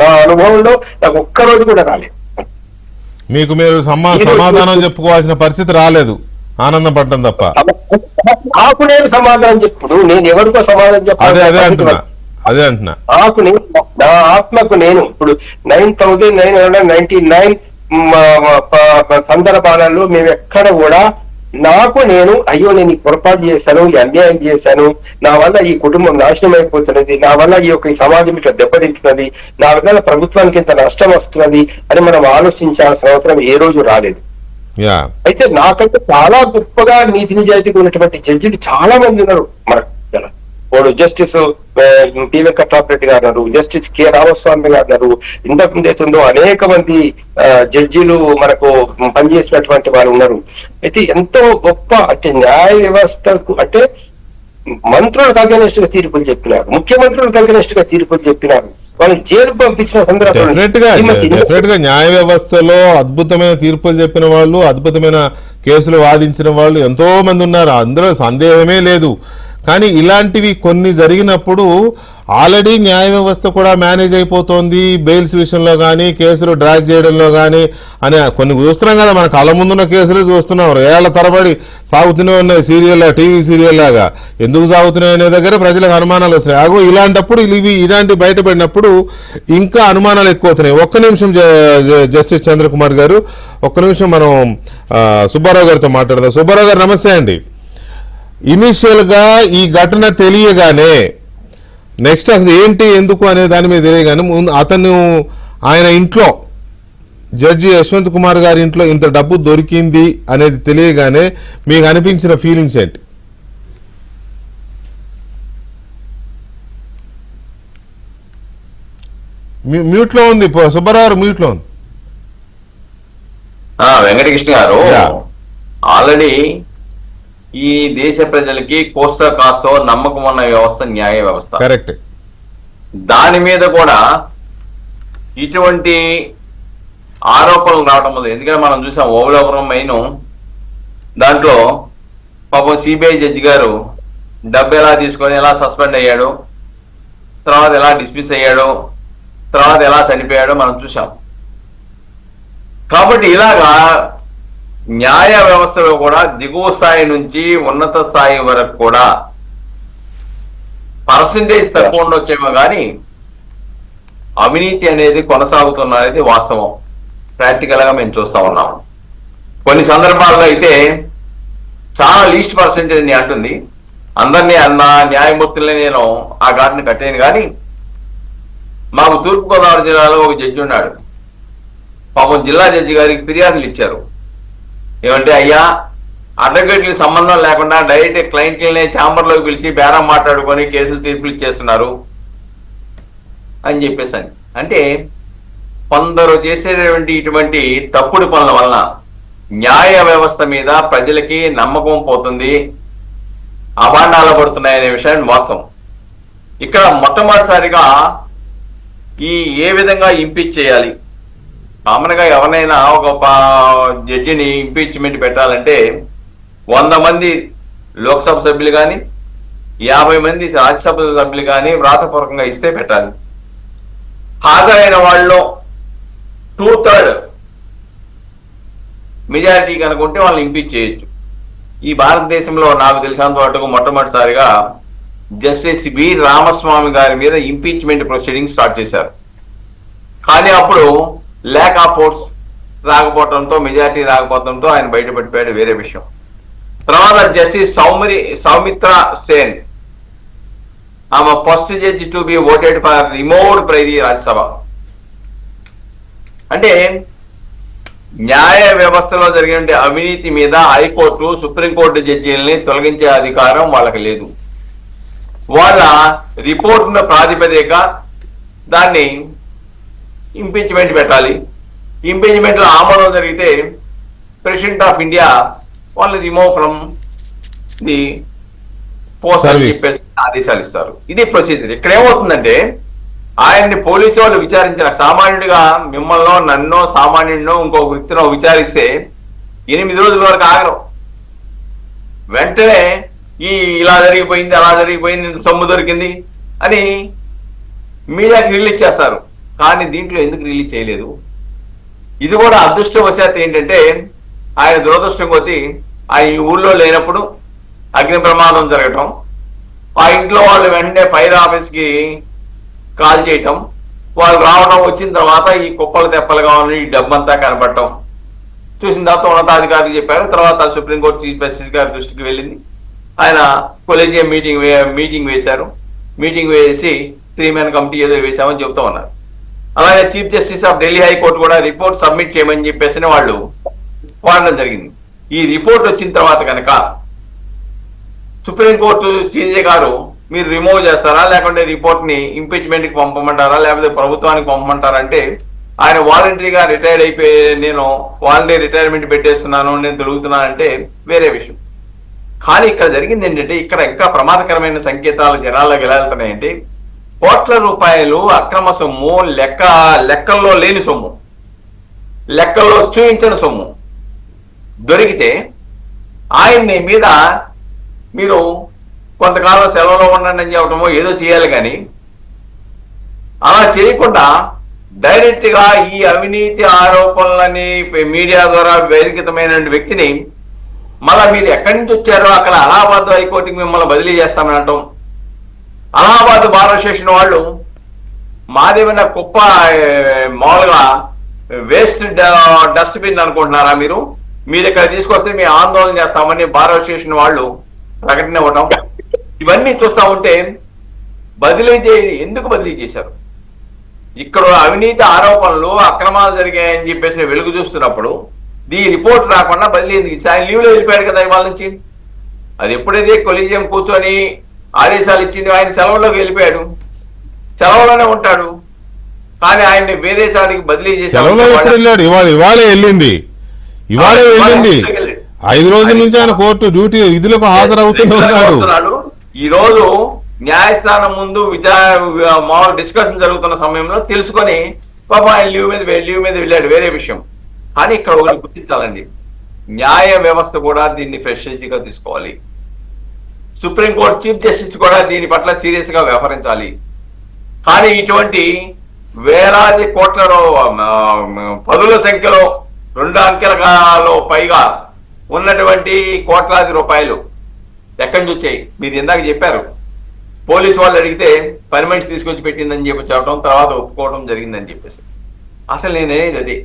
నా అనుభవంలో నాకు ఒక్క రోజు కూడా రాలేదు. మీకు మీరు సమాధానం చెప్పుకోవాల్సిన పరిస్థితి రాలేదు, ఆనందపడటం తప్ప. నాకు నేను సమాధానం చెప్పుడు, నేను ఎవరికో సమాధానం చెప్పాలి. అదే అంటున్నా. నా ఆత్మకు నేను ఇప్పుడు 9,999 సందర్భాలలో మేము ఎక్కడ కూడా నాకు నేను అయ్యో నేను ఈ పొరపాటు చేశాను, ఈ అన్యాయం చేశాను, నా వల్ల ఈ కుటుంబం నాశనం అయిపోతున్నది, నా వల్ల ఈ సమాజం ఇట్లా దెబ్బతింటున్నది, నా వల్ల ప్రభుత్వానికి ఇంత నష్టం వస్తున్నది అని మనం ఆలోచించాల్సిన అవసరం ఏ రోజు రాలేదు. అయితే నాకంటే చాలా గొప్పగా నీతి నిజాయితీగా ఉన్నటువంటి జడ్జిలు చాలా మంది ఉన్నారు మనకు. జస్టిస్ టి వెంకట్రామరెడ్డి గారు ఉన్నారు, జస్టిస్ కె రామస్వామి గారు ఉన్నారు, ఇంతకు ముందు అనేక మంది జడ్జీలు మనకు పనిచేసినటువంటి వారు ఉన్నారు. అయితే ఎంతో గొప్ప అంటే న్యాయ వ్యవస్థకు అంటే మంత్రులకు అగెనిస్ట్ గా తీర్పులు చెప్పినారు, ముఖ్యమంత్రులకు అగెనిస్ట్ గా తీర్పులు చెప్పినారు, వాళ్ళని జైలుకు పంపించిన డెఫినెట్ గా న్యాయ వ్యవస్థలో అద్భుతమైన తీర్పులు చెప్పిన వాళ్ళు, అద్భుతమైన కేసులు వాదించిన వాళ్ళు ఎంతో మంది ఉన్నారు, అందులో సందేహమే లేదు. కానీ ఇలాంటివి కొన్ని జరిగినప్పుడు ఆల్రెడీ న్యాయ వ్యవస్థ కూడా మేనేజ్ అయిపోతుంది, బెయిల్స్ విషయంలో కానీ కేసులు డ్రాగ్ చేయడంలో కానీ అని కొన్ని చూస్తున్నాం కదా, మన కళ్ళ ముందున్న కేసులు చూస్తున్నాం, ఏళ్ల తరబడి సాగుతూనే ఉన్నాయి సీరియల్, టీవీ సీరియల్ లాగా. ఎందుకు సాగుతున్నాయి అనే దగ్గర ప్రజలకు అనుమానాలు వస్తాయి. అగో ఇలాంటప్పుడు ఇలాంటి బయటపడినప్పుడు ఇంకా అనుమానాలు ఎక్కువ అవుతున్నాయి. ఒక్క నిమిషం జస్టిస్ చంద్రకుమార్ గారు, ఒక్క నిమిషం మనం సుబ్బారావు గారితో మాట్లాడదాం. సుబ్బారావు గారు నమస్తే అండి. ఇనిషియల్ గా ఈ ఘటన తెలియగానే నెక్స్ట్ అసలు ఏంటి ఎందుకు అనే దాని మీద తెలియగానే ఆయన ఇంట్లో జడ్జి యశ్వంత్ కుమార్ గారి ఇంట్లో ఇంత డబ్బు దొరికింది అనేది తెలియగానే మీకు అనిపించిన ఫీలింగ్స్ ఏంటి? మ్యూట్ లో ఉంది సుబ్బారావు, మ్యూట్ లో ఉంది. వెంకటకృష్ణ గారు, ఆల్రెడీ ఈ దేశ ప్రజలకి కోస్తా కాస్తో నమ్మకం ఉన్న వ్యవస్థ న్యాయ వ్యవస్థ. కరెక్ట్. దాని మీద కూడా ఇటువంటి ఆరోపణలు రావడం లేదు. ఎందుకంటే మనం చూసాం ఓవలాపురం మెయిన్ దాంట్లో పాపం సిబిఐ జడ్జి గారు డబ్బు ఎలా తీసుకొని ఎలా సస్పెండ్ అయ్యాడు, తర్వాత ఎలా డిస్మిస్ అయ్యాడు, తర్వాత ఎలా చనిపోయాడో మనం చూసాం. కాబట్టి ఇలాగా న్యాయ వ్యవస్థలో కూడా దిగువ స్థాయి నుంచి ఉన్నత స్థాయి వరకు కూడా పర్సంటేజ్ తక్కువ ఉండొచ్చేమో కానీ అవినీతి అనేది కొనసాగుతున్న అనేది వాస్తవం. ప్రాక్టికల్ గా మేము చూస్తా ఉన్నాము. కొన్ని సందర్భాల్లో అయితే చాలా లీస్ట్ పర్సంటేజ్ ని అంటుంది. అందరినీ అన్న న్యాయమూర్తుల్ని నేను ఆ ఘాటుని కట్టాను. కానీ మాకు తూర్పుగోదావరి జిల్లాలో ఒక జడ్జి ఉన్నాడు. పాపం జిల్లా జడ్జి గారికి ఫిర్యాదులు ఇచ్చారు. ఏమంటే, అయ్యా అడ్వకేట్లకు సంబంధం లేకుండా డైరెక్ట్ క్లయింట్లనే ఛాంబర్లోకి పిలిచి బేరం మాట్లాడుకొని కేసులు తీర్పులు ఇచ్చేస్తున్నారు అని చెప్పేసి. అంటే కొందరు చేసేటువంటి ఇటువంటి తప్పుడు పనుల వలన న్యాయ వ్యవస్థ మీద ప్రజలకి నమ్మకం పోతుంది, అభాండాలు పడుతున్నాయనే విషయాన్ని వాస్తవం. ఇక్కడ మొట్టమొదటిసారిగా ఏ విధంగా ఇంపీచ్ చేయాలి, కామన్ గా ఎవరైనా ఒక జడ్జిని ఇంపీచ్మెంట్ పెట్టాలంటే 100 మంది లోక్సభ సభ్యులు కానీ 50 మంది రాజ్యసభ సభ్యులు కానీ వ్రాతపూర్వకంగా ఇస్తే పెట్టాలి. హాజరైన వాళ్ళలో 2/3 మెజారిటీ కనుకుంటే వాళ్ళని ఇంపీచ్ చేయొచ్చు. ఈ భారతదేశంలో నాకు తెలిసినంత వరకు మొట్టమొదటిసారిగా జస్టిస్ వి రామస్వామి గారి మీద ఇంపీచ్మెంట్ ప్రొసీడింగ్ స్టార్ట్ చేశారు. కానీ అప్పుడు ల్యాక్ ఆఫ్ ఓట్స్ రాకపోవడంతో, మెజారిటీ రాకపోవడంతో ఆయన బయటపడిపోయాడు, వేరే విషయం. తర్వాత జస్టిస్ సౌమిత్ర సేన్, ఆమె first judge to be voted for removed by the Rajya Sabha. అంటే న్యాయ వ్యవస్థలో జరిగిన అవినీతి మీద హైకోర్టు, సుప్రీంకోర్టు జడ్జీలని తొలగించే అధికారం వాళ్ళకి లేదు. వాళ్ళ రిపోర్టుల ప్రాతిపదిక దాన్ని ఇంపీచ్మెంట్ పెట్టాలి. ఇంపీచ్మెంట్ లో ఆమోదం జరిగితే ప్రెసిడెంట్ ఆఫ్ ఇండియా వాళ్ళని రిమూవ్ ఫ్రమ్ ది పోస్ట్ అని చెప్పేసి ఆదేశాలు ఇస్తారు. ఇది ప్రొసీజర్. ఇక్కడ ఏమవుతుందంటే, ఆయన్ని పోలీసు వాళ్ళు విచారించిన సామాన్యుడిగా మిమ్మల్నో నన్నో సామాన్యుడినో ఇంకొక వ్యక్తినో విచారిస్తే 8 రోజుల వరకు ఆగరు. వెంటనే ఇలా జరిగిపోయింది, అలా జరిగిపోయింది, ఇంత సొమ్ము దొరికింది అని మీడియాకి రిలీజ్ చేస్తారు. కానీ దీంట్లో ఎందుకు రిలీజ్ చేయలేదు? ఇది కూడా అదృష్టవశాత్తు ఏంటంటే, ఆయన దురదృష్టం కొద్దీ ఆయన ఈ ఊళ్ళో లేనప్పుడు అగ్ని ప్రమాదం జరగటం, ఆ ఇంట్లో వాళ్ళు వెంటనే ఫైర్ ఆఫీస్కి కాల్ చేయటం, వాళ్ళు రావడం, వచ్చిన తర్వాత ఈ కుప్పలు తెప్పలుగా ఉన్న ఈ డబ్బంతా కనపడటం చూసిన తర్వాత ఉన్నతాధికారికి చెప్పారు. తర్వాత సుప్రీంకోర్టు చీఫ్ జస్టిస్ గారి దృష్టికి వెళ్ళింది. ఆయన కొలీజియం మీటింగ్ వేశారు. మీటింగ్ వేసి 3 మెన్ కమిటీ ఏదో వేశామని చెబుతూ ఉన్నారు. అలాగే chief justice of Delhi high court కూడా రిపోర్ట్ సబ్మిట్ చేయమని చెప్పేసి వాళ్ళు కోరడం జరిగింది. ఈ రిపోర్ట్ వచ్చిన తర్వాత కనుక సుప్రీంకోర్టు సీజే గారు మీరు రిమూవ్ చేస్తారా, లేకుంటే రిపోర్ట్ ని ఇంపీచ్మెంట్ కి పంపమంటారా, లేకపోతే ప్రభుత్వానికి పంపమంటారా అంటే ఆయన వాలంటరీగా రిటైర్డ్ అయిపోయి నేను వాలంటరీ రిటైర్మెంట్ పెట్టేస్తున్నాను, నేను తిరుగుతున్నాను అంటే వేరే విషయం. కానీ ఇక్కడ జరిగింది ఏంటంటే, ఇక్కడ ఇంకా ప్రమాదకరమైన సంకేతాలు జనాల్లోకి ఎలా వెళ్తున్నాయంటే, కోట్ల రూపాయలు అక్రమ సొమ్ము, లెక్కల్లో లేని సొమ్ము, లెక్కల్లో చూపించిన సొమ్ము దొరికితే ఆయన్ని మీద మీరు కొంతకాలం సెలవులో ఉండండి అని చెప్పడమో ఏదో చేయాలి. కానీ అలా చేయకుండా డైరెక్ట్ గా ఈ అవినీతి ఆరోపణలని మీడియా ద్వారా బహిర్గతమైన వ్యక్తిని మళ్ళా మీరు ఎక్కడి నుంచి వచ్చారో అక్కడ అలహాబాద్ హైకోర్టుకి మిమ్మల్ని బదిలీ చేస్తామనటం, అలహాబాద్ బార్ అసోసియేషన్ వాళ్ళు మాదేమైనా కుప్ప మామూలుగా వేస్ట్ డస్ట్బిన్ అనుకుంటున్నారా, మీరు ఇక్కడ తీసుకొస్తే మేము ఆందోళన చేస్తామని బార్ అసోసియేషన్ వాళ్ళు ప్రకటన ఇవ్వటం, ఇవన్నీ చూస్తా ఉంటే బదిలీ ఎందుకు బదిలీ చేశారు? ఇక్కడ అవినీతి ఆరోపణలు అక్రమాలు జరిగాయని చెప్పేసి వెలుగు చూస్తున్నప్పుడు ఈ రిపోర్ట్ రాకుండా బదిలీ ఎందుకు ఇచ్చి ఆయన లీవ్లో వెళ్ళిపోయాడు కదా ఇవాళ నుంచి. అది ఎప్పుడైతే కొలీజియం కూర్చొని ఆదేశాలు ఇచ్చింది ఆయన సెలవులోకి వెళ్ళిపోయాడు, సెలవులోనే ఉంటాడు. కానీ ఆయన్ని వేరే చాటికి బదిలీ చేసి ఇవాళే వెళ్ళింది 5 రోజుల నుంచి ఆయన కోర్టు డ్యూటీ విధులకు హాజరవుతున్నాడు. ఈ రోజు న్యాయస్థానం ముందు మామూలు డిస్కషన్ జరుగుతున్న సమయంలో తెలుసుకొని పాప ఆయన లీవ్ మీద వెళ్ళాడు, వేరే విషయం. కానీ ఇక్కడ ఒకటి గుర్తించాలండి, న్యాయ వ్యవస్థ కూడా దీన్ని ఫ్రెష్గా తీసుకోవాలి. సుప్రీంకోర్టు చీఫ్ జస్టిస్ కూడా దీని పట్ల సీరియస్ గా వ్యవహరించాలి. కానీ ఇటువంటి వేలాది కోట్లలో పదుల సంఖ్యలో 2 అంకెలలో పైగా ఉన్నటువంటి కోట్లాది రూపాయలు ఎక్కడి నుంచి వచ్చాయి? మీరు ఇందాక చెప్పారు, పోలీసు వాళ్ళు అడిగితే పర్మిట్స్ తీసుకొచ్చి పెట్టిందని చెప్పి చెప్పడం, తర్వాత ఒప్పుకోవడం జరిగిందని చెప్పేసి. అసలు నేనేది అది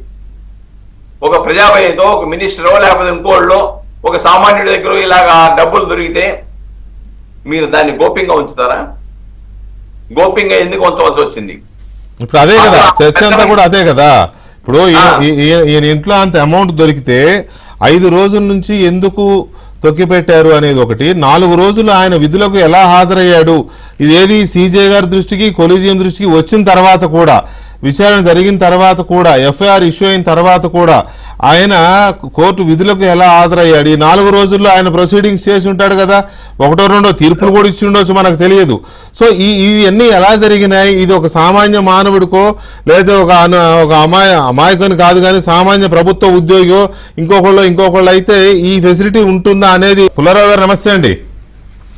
ఒక ప్రజాపతితో ఒక మినిస్టరో లేకపోతే ఇంకోళ్ళో ఒక సామాన్యుడి దగ్గర ఇలాగా డబ్బులు దొరికితే మీరు దాన్ని గోప్యంగా ఉంచుతారా? గోప్యంగా ఎందుకు ఉంచవలసి వచ్చింది? ఇప్పుడు అదే కదా చర్చ అంతా కూడా అదే కదా. ఇప్పుడు ఈయన ఇంట్లో అంత అమౌంట్ దొరికితే 5 రోజుల నుంచి ఎందుకు తొక్కిపెట్టారు అనేది ఒకటి, 4 రోజులు ఆయన విధులకు ఎలా హాజరయ్యాడు, ఇదేది సీజే గారి దృష్టికి కొలీజియం దృష్టికి వచ్చిన తర్వాత కూడా, విచారణ జరిగిన తర్వాత కూడా, ఎఫ్ఐఆర్ ఇష్యూ అయిన తర్వాత కూడా ఆయన కోర్టు విధులకు ఎలా హాజరయ్యాడు? ఈ 4 రోజుల్లో ఆయన ప్రొసీడింగ్స్ చేసి ఉంటాడు కదా, 1-2 తీర్పులు కూడా ఇచ్చి ఉండొచ్చు, మనకు తెలియదు. సో ఇవన్నీ ఎలా జరిగినాయి? ఇది ఒక సామాన్య మానవుడికో లేదా ఒక అమాయకుని కాదు, కానీ సామాన్య ప్రభుత్వ ఉద్యోగియో ఇంకొకళ్ళు అయితే ఈ ఫెసిలిటీ ఉంటుందా అనేది. పుల్లారావు గారు నమస్తే అండి.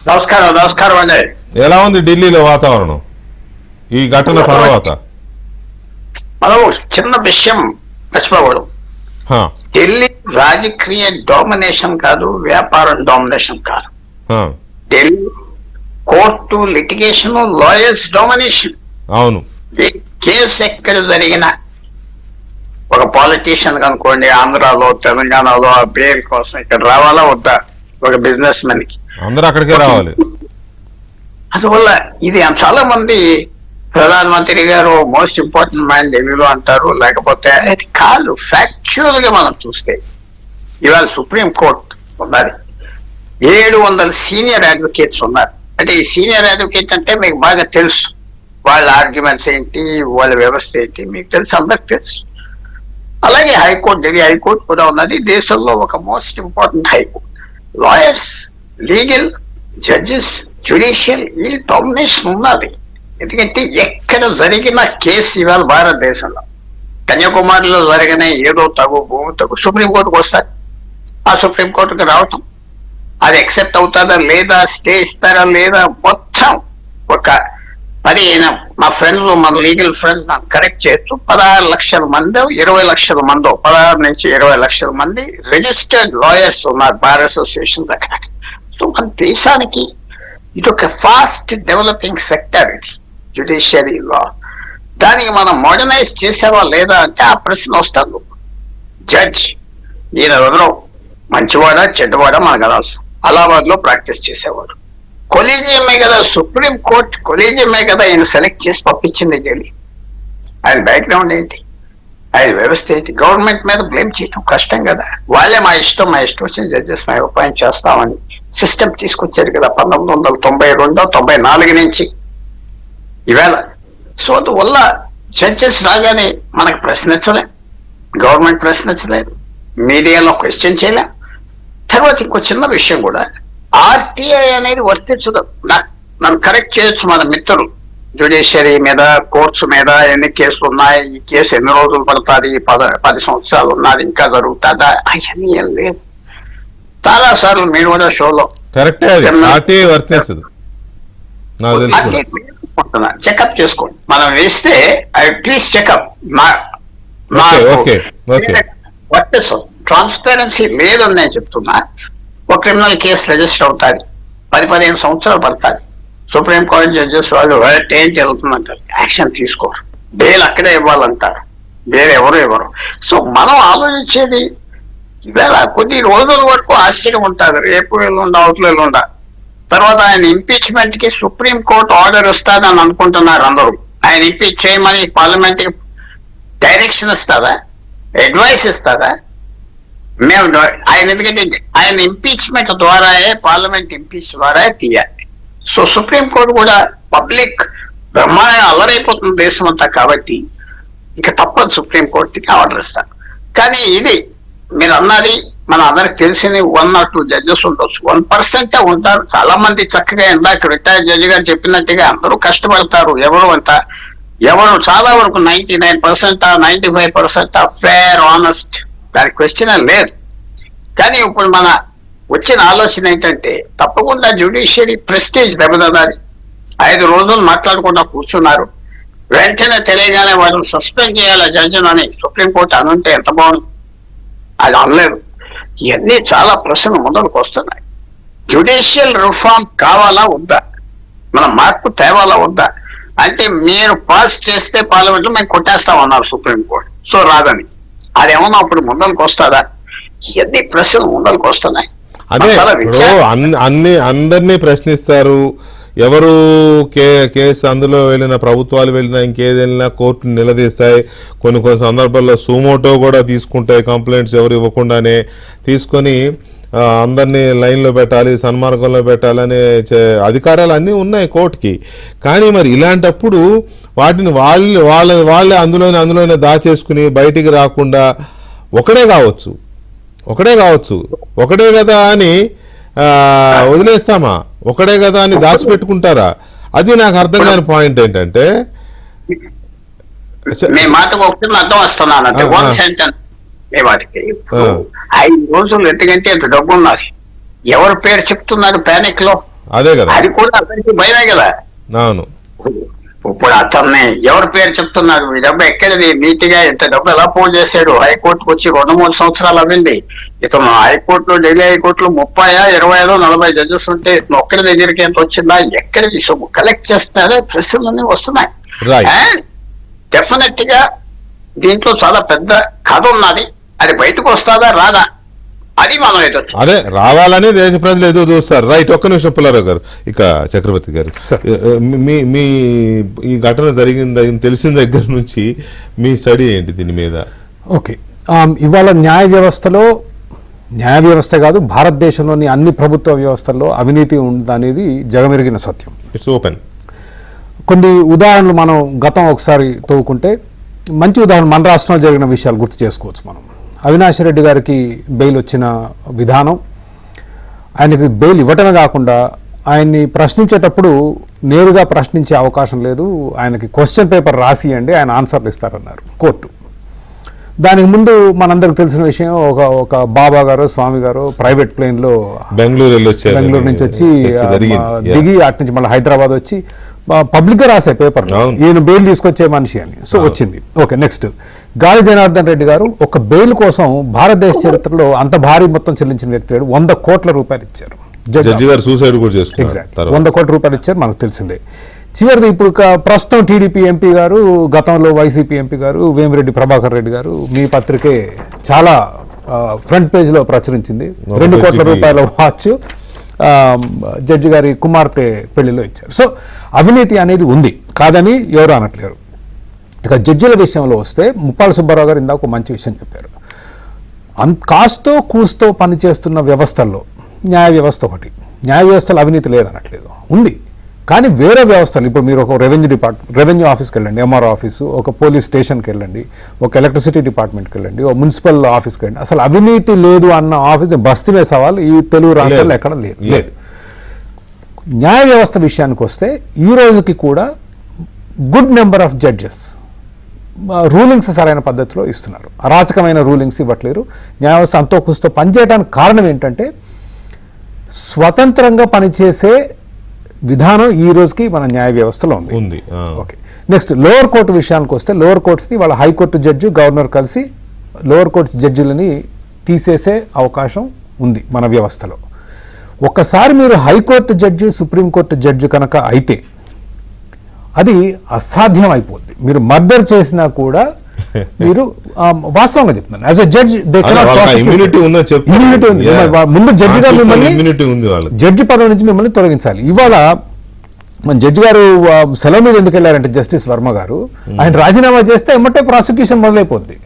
నమస్కారం అండి. ఎలా ఉంది ఢిల్లీలో వాతావరణం ఈ ఘటన తర్వాత? మనం చిన్న విషయం మర్చిపోకూడదు. ఢిల్లీ రాజకీయ డామినేషన్ కాదు, వ్యాపారం డామినేషన్ కాదు. Delhi court, litigation, lawyers domination. అవును. కేసు ఎక్కడ జరిగినా ఒక పాలిటీషియన్ అనుకోండి, ఆంధ్రాలో తెలంగాణలో ఆ బెయిల్ కోసం ఇక్కడ రావాలా వద్దా? ఒక బిజినెస్ మెన్ కి అందరూ అక్కడికే రావాలి. అందువల్ల ఇది చాలా మంది ప్రధానమంత్రి గారు మోస్ట్ ఇంపార్టెంట్ మ్యాన్ ఢిల్లీలో అంటారు, లేకపోతే అది కాదు. ఫ్యాక్చువల్ గా మనం చూస్తే ఇవాళ సుప్రీం కోర్టు ఉన్నది, 700 సీనియర్ అడ్వకేట్స్ ఉన్నారు. అంటే ఈ సీనియర్ అడ్వకేట్ అంటే మీకు బాగా తెలుసు, వాళ్ళ ఆర్గ్యుమెంట్స్ ఏంటి, వాళ్ళ వ్యవస్థ ఏంటి మీకు తెలుసు, అందరికి తెలుసు. అలాగే హైకోర్టు, ఢిల్లీ హైకోర్టు కూడా ఉన్నది, దేశంలో ఒక most important high court. Lawyers, legal, judges, judicial ఈ డామినేషన్ ఉన్నది. ఎందుకంటే ఎక్కడ జరిగిన కేసు ఇవాళ భారతదేశంలో, కన్యాకుమారిలో జరిగిన ఏదో భూమి సుప్రీంకోర్టుకు వస్తారు, ఆ సుప్రీంకోర్టుకు రావటం, అది యాక్సెప్ట్ అవుతారా లేదా, స్టే ఇస్తారా లేదా, మొత్తం ఒక 15 మా ఫ్రెండ్స్, మన లీగల్ ఫ్రెండ్స్ నన్ను కరెక్ట్ చేయొచ్చు, 16 లక్షల మంది 20 లక్షల మందో 16 నుంచి 20 లక్షల మంది రిజిస్టర్డ్ లాయర్స్ ఉన్నారు బార్ అసోసియేషన్ దగ్గర. సో మన దేశానికి ఇది ఒక ఫాస్ట్ డెవలపింగ్ సెక్టర్, ఇది జ్యుడిషియరీ లా. దానికి మనం మోడర్నైజ్ చేసావా లేదా అంటే ఆ ప్రశ్న వస్తుంది. జడ్జ్ ఈయన ఎవరో మంచివాడా చెడ్డవాడా మనకు అనవసరం, అలహాబాద్ లో ప్రాక్టీస్ చేసేవాడు. కొలీజియమే కదా, సుప్రీం కోర్టు కొలీజియమే కదా ఆయన సెలెక్ట్ చేసి పంపించింది ఢిల్లీ. ఆయన బ్యాక్గ్రౌండ్ ఏంటి, ఆయన వ్యవస్థ ఏంటి? గవర్నమెంట్ మీద బ్లేమ్ చేయడం కష్టం కదా. వాళ్ళే మా ఇష్టం వచ్చిన జడ్జెస్ మేము అపాయింట్ చేస్తామని సిస్టమ్ తీసుకొచ్చారు కదా 1992 94 నుంచి ఈవేళ. సో అందువల్ల జడ్జెస్ రాగానే మనకు ప్రశ్నించలే, గవర్నమెంట్ ప్రశ్నించలేదు, మీడియాలో క్వశ్చన్ చేయలే. తర్వాత ఇంకో చిన్న విషయం కూడా, ఆర్టీఐ అనేది వర్తించదు. నన్ను కరెక్ట్ చేయొచ్చు మన మిత్రులు, జ్యుడిషియరీ మీద, కోర్ట్స్ మీద ఎన్ని కేసులు ఉన్నాయి, ఈ కేసు ఎన్ని రోజులు పడుతుంది, 10 సంవత్సరాలు ఉన్నది, ఇంకా జరుగుతుందా, అవన్నీ ఏం లేదు. చాలా సార్లు మీరు కూడా షోలో కరెక్టే, అది ఆర్టీఐ వర్తించదు నాకు తెలుసు. చెకప్ చేసుకోండి, మనం వేస్తే ప్లీజ్ చెకప్. ఓకే ట్రాన్స్పరెన్సీ లేదని నేను చెప్తున్నా. ఒక క్రిమినల్ కేసు రిజిస్టర్ అవుతుంది, 10-15 సంవత్సరాలు పడుతుంది. సుప్రీంకోర్టు జడ్జెస్ వాళ్ళు ఏం జరుగుతుందంటారు, యాక్షన్ తీసుకోరు, బెయిల్ అక్కడే ఇవ్వాలంటారు, బెయిల్ ఎవరు ఇవ్వరు. సో మనం ఆలోచించేది ఇవాళ కొన్ని రోజుల వరకు ఆశ్చర్యం ఉంటుంది, రేపు ఎల్లుండ అవతల ఎల్లుండ. తర్వాత ఆయన ఇంపీచ్మెంట్ కి సుప్రీంకోర్టు ఆర్డర్ ఇస్తాదని అనుకుంటున్నారు అందరూ. ఆయన ఇంపీచ్ చేయమని పార్లమెంట్ కి డైరెక్షన్ ఇస్తారా, అడ్వైస్ ఇస్తారా? మేము ఆయన ఎందుకంటే ఆయన ఇంపీచ్మెంట్ ద్వారాయే, పార్లమెంట్ ఇంపీచ్ ద్వారా తీయాలి. సో సుప్రీంకోర్టు కూడా పబ్లిక్ బ్రహ్మాండంగా అల్లరైపోతుంది దేశం అంతా, కాబట్టి ఇక తప్పదు సుప్రీంకోర్టుకి ఆర్డర్ ఇస్తారు. కానీ ఇది మీరు అన్నది మన అందరికి తెలిసింది, 1 or 2 జడ్జెస్ ఉండొచ్చు, 1% ఉంటారు. చాలా మంది చక్కగా ఇందాక రిటైర్డ్ జడ్జి గారు చెప్పినట్టుగా అందరూ కష్టపడతారు. ఎవరు చాలా వరకు 99% 95% ఫేర్, ఆనెస్ట్, దాని క్వశ్చన్ లేదు. కానీ ఇప్పుడు మన వచ్చిన ఆలోచన ఏంటంటే తప్పకుండా జ్యుడిషియరీ ప్రెస్టేజ్ దెబ్బతిన్నది. 5 రోజులు మాట్లాడకుండా కూర్చున్నారు, వెంటనే తెలియగానే వాళ్ళని సస్పెండ్ చేయాలి జడ్జిని అని సుప్రీంకోర్టు అనుంటే ఎంత బాగుంది. అది అనలేదు. ఇవన్నీ చాలా ప్రశ్నలు మొదలుకు వస్తున్నాయి. జ్యుడిషియల్ రిఫార్మ్ కావాలా వద్దా, మన మార్పు తేవాలా వద్దా అంటే, మీరు పాస్ చేస్తే పార్లమెంట్లో మేము కొట్టేస్తామన్నారు సుప్రీంకోర్టు, సో రాదని. అదేమన్నా అప్పుడు ముందరకు వస్తుందా? ఇవన్నీ ప్రశ్నలు ముందరకు వస్తున్నాయి. అదే అందరినీ ప్రశ్నిస్తారు. ఎవరు కేసు అందులో వెళ్ళిన, ప్రభుత్వాలు వెళ్ళినా, ఇంకేది వెళ్ళినా కోర్టును నిలదీస్తాయి. కొన్ని సందర్భాల్లో సుమోటో కూడా తీసుకుంటాయి, కంప్లైంట్స్ ఎవరు ఇవ్వకుండానే తీసుకొని అందరినీ లైన్లో పెట్టాలి, సన్మార్గంలో పెట్టాలనే అధికారాలు అన్నీ ఉన్నాయి కోర్టుకి. కానీ మరి ఇలాంటప్పుడు వాటిని వాళ్ళే అందులోనే దాచేసుకుని బయటికి రాకుండా ఒకడే కదా అని వదిలేస్తామా, ఒకడే కదా అని దాచిపెట్టుకుంటారా? అది నాకు అర్థం కాని పాయింట్ ఏంటంటే, మీ మాటకు ఒకటి అర్థం వస్తున్నానంటే 1 సెంటెన్స్ మీ వాటికి 5 రోజులు ఎందుకంటే అంత డబ్బు ఉన్నది, ఎవరి పేరు చెప్తున్నారు పానిక్ లో, అదే కదా, అది కూడా అతనికి భయమే కదా. అవును, ఇప్పుడు అతన్ని ఎవరి పేరు చెప్తున్నారు, ఈ డబ్బు ఎక్కడిది, నీట్ గా ఇంత డబ్బు ఎలా పోగు చేశాడు, హైకోర్టుకు వచ్చి 2-3 సంవత్సరాలు అవ్వింది. ఇతను హైకోర్టులో, ఢిల్లీ హైకోర్టులో 30, 25, 40 జడ్జెస్ ఉంటే ఇతను ఒక్కడి దగ్గరికి ఎంత వచ్చిందా, ఎక్కడిది సొమ్ము కలెక్ట్ చేస్తారే ప్రశ్నలన్నీ వస్తున్నాయి. అండ్ డెఫినెట్ గా దీంట్లో చాలా పెద్ద కథ ఉన్నది, అది బయటకు వస్తుందా రాదా అది మనం ఎదురు, అదే రావాలని దేశ ప్రజలు ఎదురు చూస్తారు. రైట్, ఒక్క నిమిషం పుల్లారావు గారు. ఇక చక్రవర్తి గారు, మీ ఈ ఘటన జరిగింది తెలిసిన దగ్గర నుంచి మీ స్టడీ ఏంటి దీని మీద? ఓకే, ఇవాళ న్యాయ వ్యవస్థ కాదు, భారతదేశంలోని అన్ని ప్రభుత్వ వ్యవస్థల్లో అవినీతి ఉందనేది జగమెరిగిన సత్యం. It's open. కొన్ని ఉదాహరణలు మనం గతం ఒకసారి తవ్వుకుంటే మంచి ఉదాహరణ, మన రాష్ట్రంలో జరిగిన విషయాలు గుర్తు చేసుకోవచ్చు మనం. అవినాష్ రెడ్డి గారికి బెయిల్ వచ్చిన విధానం, ఆయనకి బెయిల్ ఇవ్వటమే కాకుండా ఆయన్ని ప్రశ్నించేటప్పుడు నేరుగా ప్రశ్నించే అవకాశం లేదు, ఆయనకి క్వశ్చన్ పేపర్ రాసియండి, ఆయన ఆన్సర్లు ఇస్తారన్నారు కోర్టు. దానికి ముందు మనందరికి తెలిసిన విషయం, ఒక బాబా గారు, స్వామి గారు ప్రైవేట్ ప్లేన్లో బెంగళూరు నుంచి వచ్చి దిగి అటు నుంచి మళ్ళీ హైదరాబాద్ వచ్చి పబ్లిక్గా రాసే పేపర్, ఈయన బెయిల్ తీసుకొచ్చే మనిషి అని. సో వచ్చింది. ఓకే, నెక్స్ట్ గాలి జనార్దన్ రెడ్డి గారు ఒక బెయిల్ కోసం భారతదేశ చరిత్రలో అంత భారీ మొత్తం చెల్లించిన వ్యక్తి 100 కోట్ల రూపాయలు ఇచ్చారు. జడ్జి గారు సూసైడ్ కూడా చేసుకున్నారు. ఎగ్జాక్ట్ 100 కోట్ల రూపాయలు ఇచ్చారు, మనకు తెలిసిందే. చివరిది ఇప్పుడు ప్రస్తుతం టీడీపీ ఎంపీ గారు, గతంలో వైసీపీ ఎంపీ గారు వేమిరెడ్డి ప్రభాకర్ రెడ్డి గారు, మీ పత్రికే చాలా ఫ్రంట్ పేజ్లో ప్రచురించింది. 2 కోట్ల రూపాయల వాచ్ జడ్జి గారి కుమార్తె పెళ్లిలో ఇచ్చారు. సో అవినీతి అనేది ఉంది, కాదని ఎవరు అనట్లేరు. ఇక జడ్జిల విషయంలో వస్తే ముప్పాల సుబ్బారావు గారు ఇందాక ఒక మంచి విషయం చెప్పారు. కాస్తో కూస్తో పనిచేస్తున్న వ్యవస్థల్లో న్యాయ వ్యవస్థ ఒకటి. న్యాయ వ్యవస్థలో అవినీతి లేదనట్లేదు, ఉంది. కానీ వేరే వ్యవస్థలు, ఇప్పుడు మీరు ఒక రెవెన్యూ ఆఫీస్కి వెళ్ళండి, ఎంఆర్ఓ ఆఫీసు, ఒక పోలీస్ స్టేషన్కి వెళ్ళండి, ఒక ఎలక్ట్రిసిటీ డిపార్ట్మెంట్కి వెళ్ళండి, ఒక మున్సిపల్ ఆఫీస్కి వెళ్ళండి, అసలు అవినీతి లేదు అన్న ఆఫీస్ బస్తీ మీద సవాల్ ఈ తెలుగు రాష్ట్రాల్లో ఎక్కడ లేదు. న్యాయ వ్యవస్థ విషయానికి వస్తే ఈ రోజుకి కూడా good number of judges rulings సరైన పద్ధతిలో ఇస్తున్నారు, అరాచకమైన రూలింగ్స్ ఇవ్వట్లేరు. న్యాయ వ్యవస్థ అంతో కూస్తో పనిచేయడానికి కారణం ఏంటంటే స్వతంత్రంగా పనిచేసే విధానం ఈ రోజుకి మన న్యాయ వ్యవస్థలో ఉంది. ఓకే, నెక్స్ట్ లోవర్ కోర్టు విషయానికి వస్తే లోవర్ కోర్ట్స్ని వాళ్ళ హైకోర్టు జడ్జి గవర్నర్ కలిసి లోవర్ కోర్టు జడ్జిలని తీసేసే అవకాశం ఉంది మన వ్యవస్థలో. ఒక్కసారి మీరు హైకోర్టు జడ్జి సుప్రీంకోర్టు జడ్జి కనుక అయితే అది అసాధ్యం అయిపోద్ది. మీరు మర్డర్ చేసినా కూడా మీరు వాస్తవంగా చెప్తున్నాను యాజ్ ఎ జడ్జ్ ఇమ్యూనిటీ ఉంది. ముందు జడ్జిగా మిమ్మల్ని జడ్జి పదవి నుంచి మిమ్మల్ని తొలగించాలి. ఇవాళ మన జడ్జి గారు సెలవు మీద ఎందుకు వెళ్ళారంటే జస్టిస్ వర్మ గారు, ఆయన రాజీనామా చేస్తే ఎమ్మటే ప్రాసిక్యూషన్ మొదలైపోద్ది.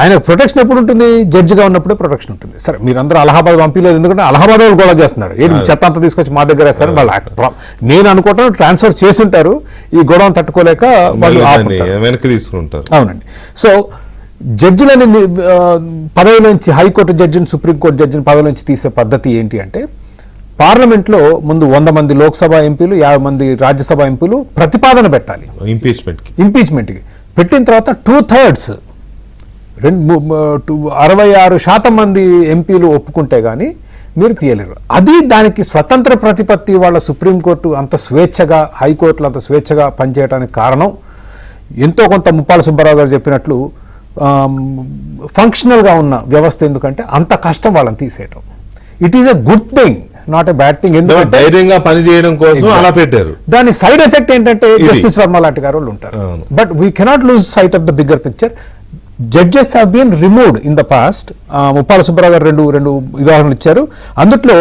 ఆయన ప్రొటెక్షన్ ఎప్పుడు ఉంటుంది? జడ్జిగా ఉన్నప్పుడే ప్రొటెక్షన్ ఉంటుంది. సరే, మీరందరూ అలహాబాద్ పంపించలేదు, ఎందుకంటే అలహాబాద్ వాళ్ళు గొడవ చేస్తున్నారు, ఏంటి చెత్త అంతా తీసుకొచ్చి మా దగ్గర వేస్తారు. వాళ్ళు నేను అనుకోవటం ట్రాన్స్ఫర్ చేసి ఉంటారు, ఈ గొడవను తట్టుకోలేక వాళ్ళు వెనక్కి తీసుకుంటారు. అవునండి. సో జడ్జిలని పదవి నుంచి హైకోర్టు జడ్జిని సుప్రీంకోర్టు జడ్జిని పదవి నుంచి తీసే పద్ధతి ఏంటి అంటే పార్లమెంట్లో ముందు 100 మంది లోక్సభ ఎంపీలు 50 మంది రాజ్యసభ ఎంపీలు ప్రతిపాదన పెట్టాలి ఇంపీచ్మెంట్కి. పెట్టిన తర్వాత 2/3 66% మంది ఎంపీలు ఒప్పుకుంటే కానీ మీరు తీయలేరు. అది దానికి స్వతంత్ర ప్రతిపత్తి వాళ్ళ సుప్రీంకోర్టు అంత స్వేచ్ఛగా, హైకోర్టులు అంత స్వేచ్ఛగా పనిచేయడానికి కారణం ఎంతో కొంత ముప్పాల సుబ్బారావు గారు చెప్పినట్లు ఫంక్షనల్గా ఉన్న వ్యవస్థ. ఎందుకంటే అంత కష్టం వాళ్ళని తీసేయటం. It is a good thing, not a bad thing. ఎందుకంటే ధైర్యంగా పనిచేయడం కోసం అలా పెట్టారు. దాని సైడ్ ఎఫెక్ట్ ఏంటంటే జస్టిస్ వర్మ లాంటి గారు వాళ్ళు ఉంటారు. But we cannot lose sight of the bigger picture. Judges have been removed in the past. Muppala Subbarao గారు రెండు ఉదాహరణలు ఇచ్చారు. అందుట్లో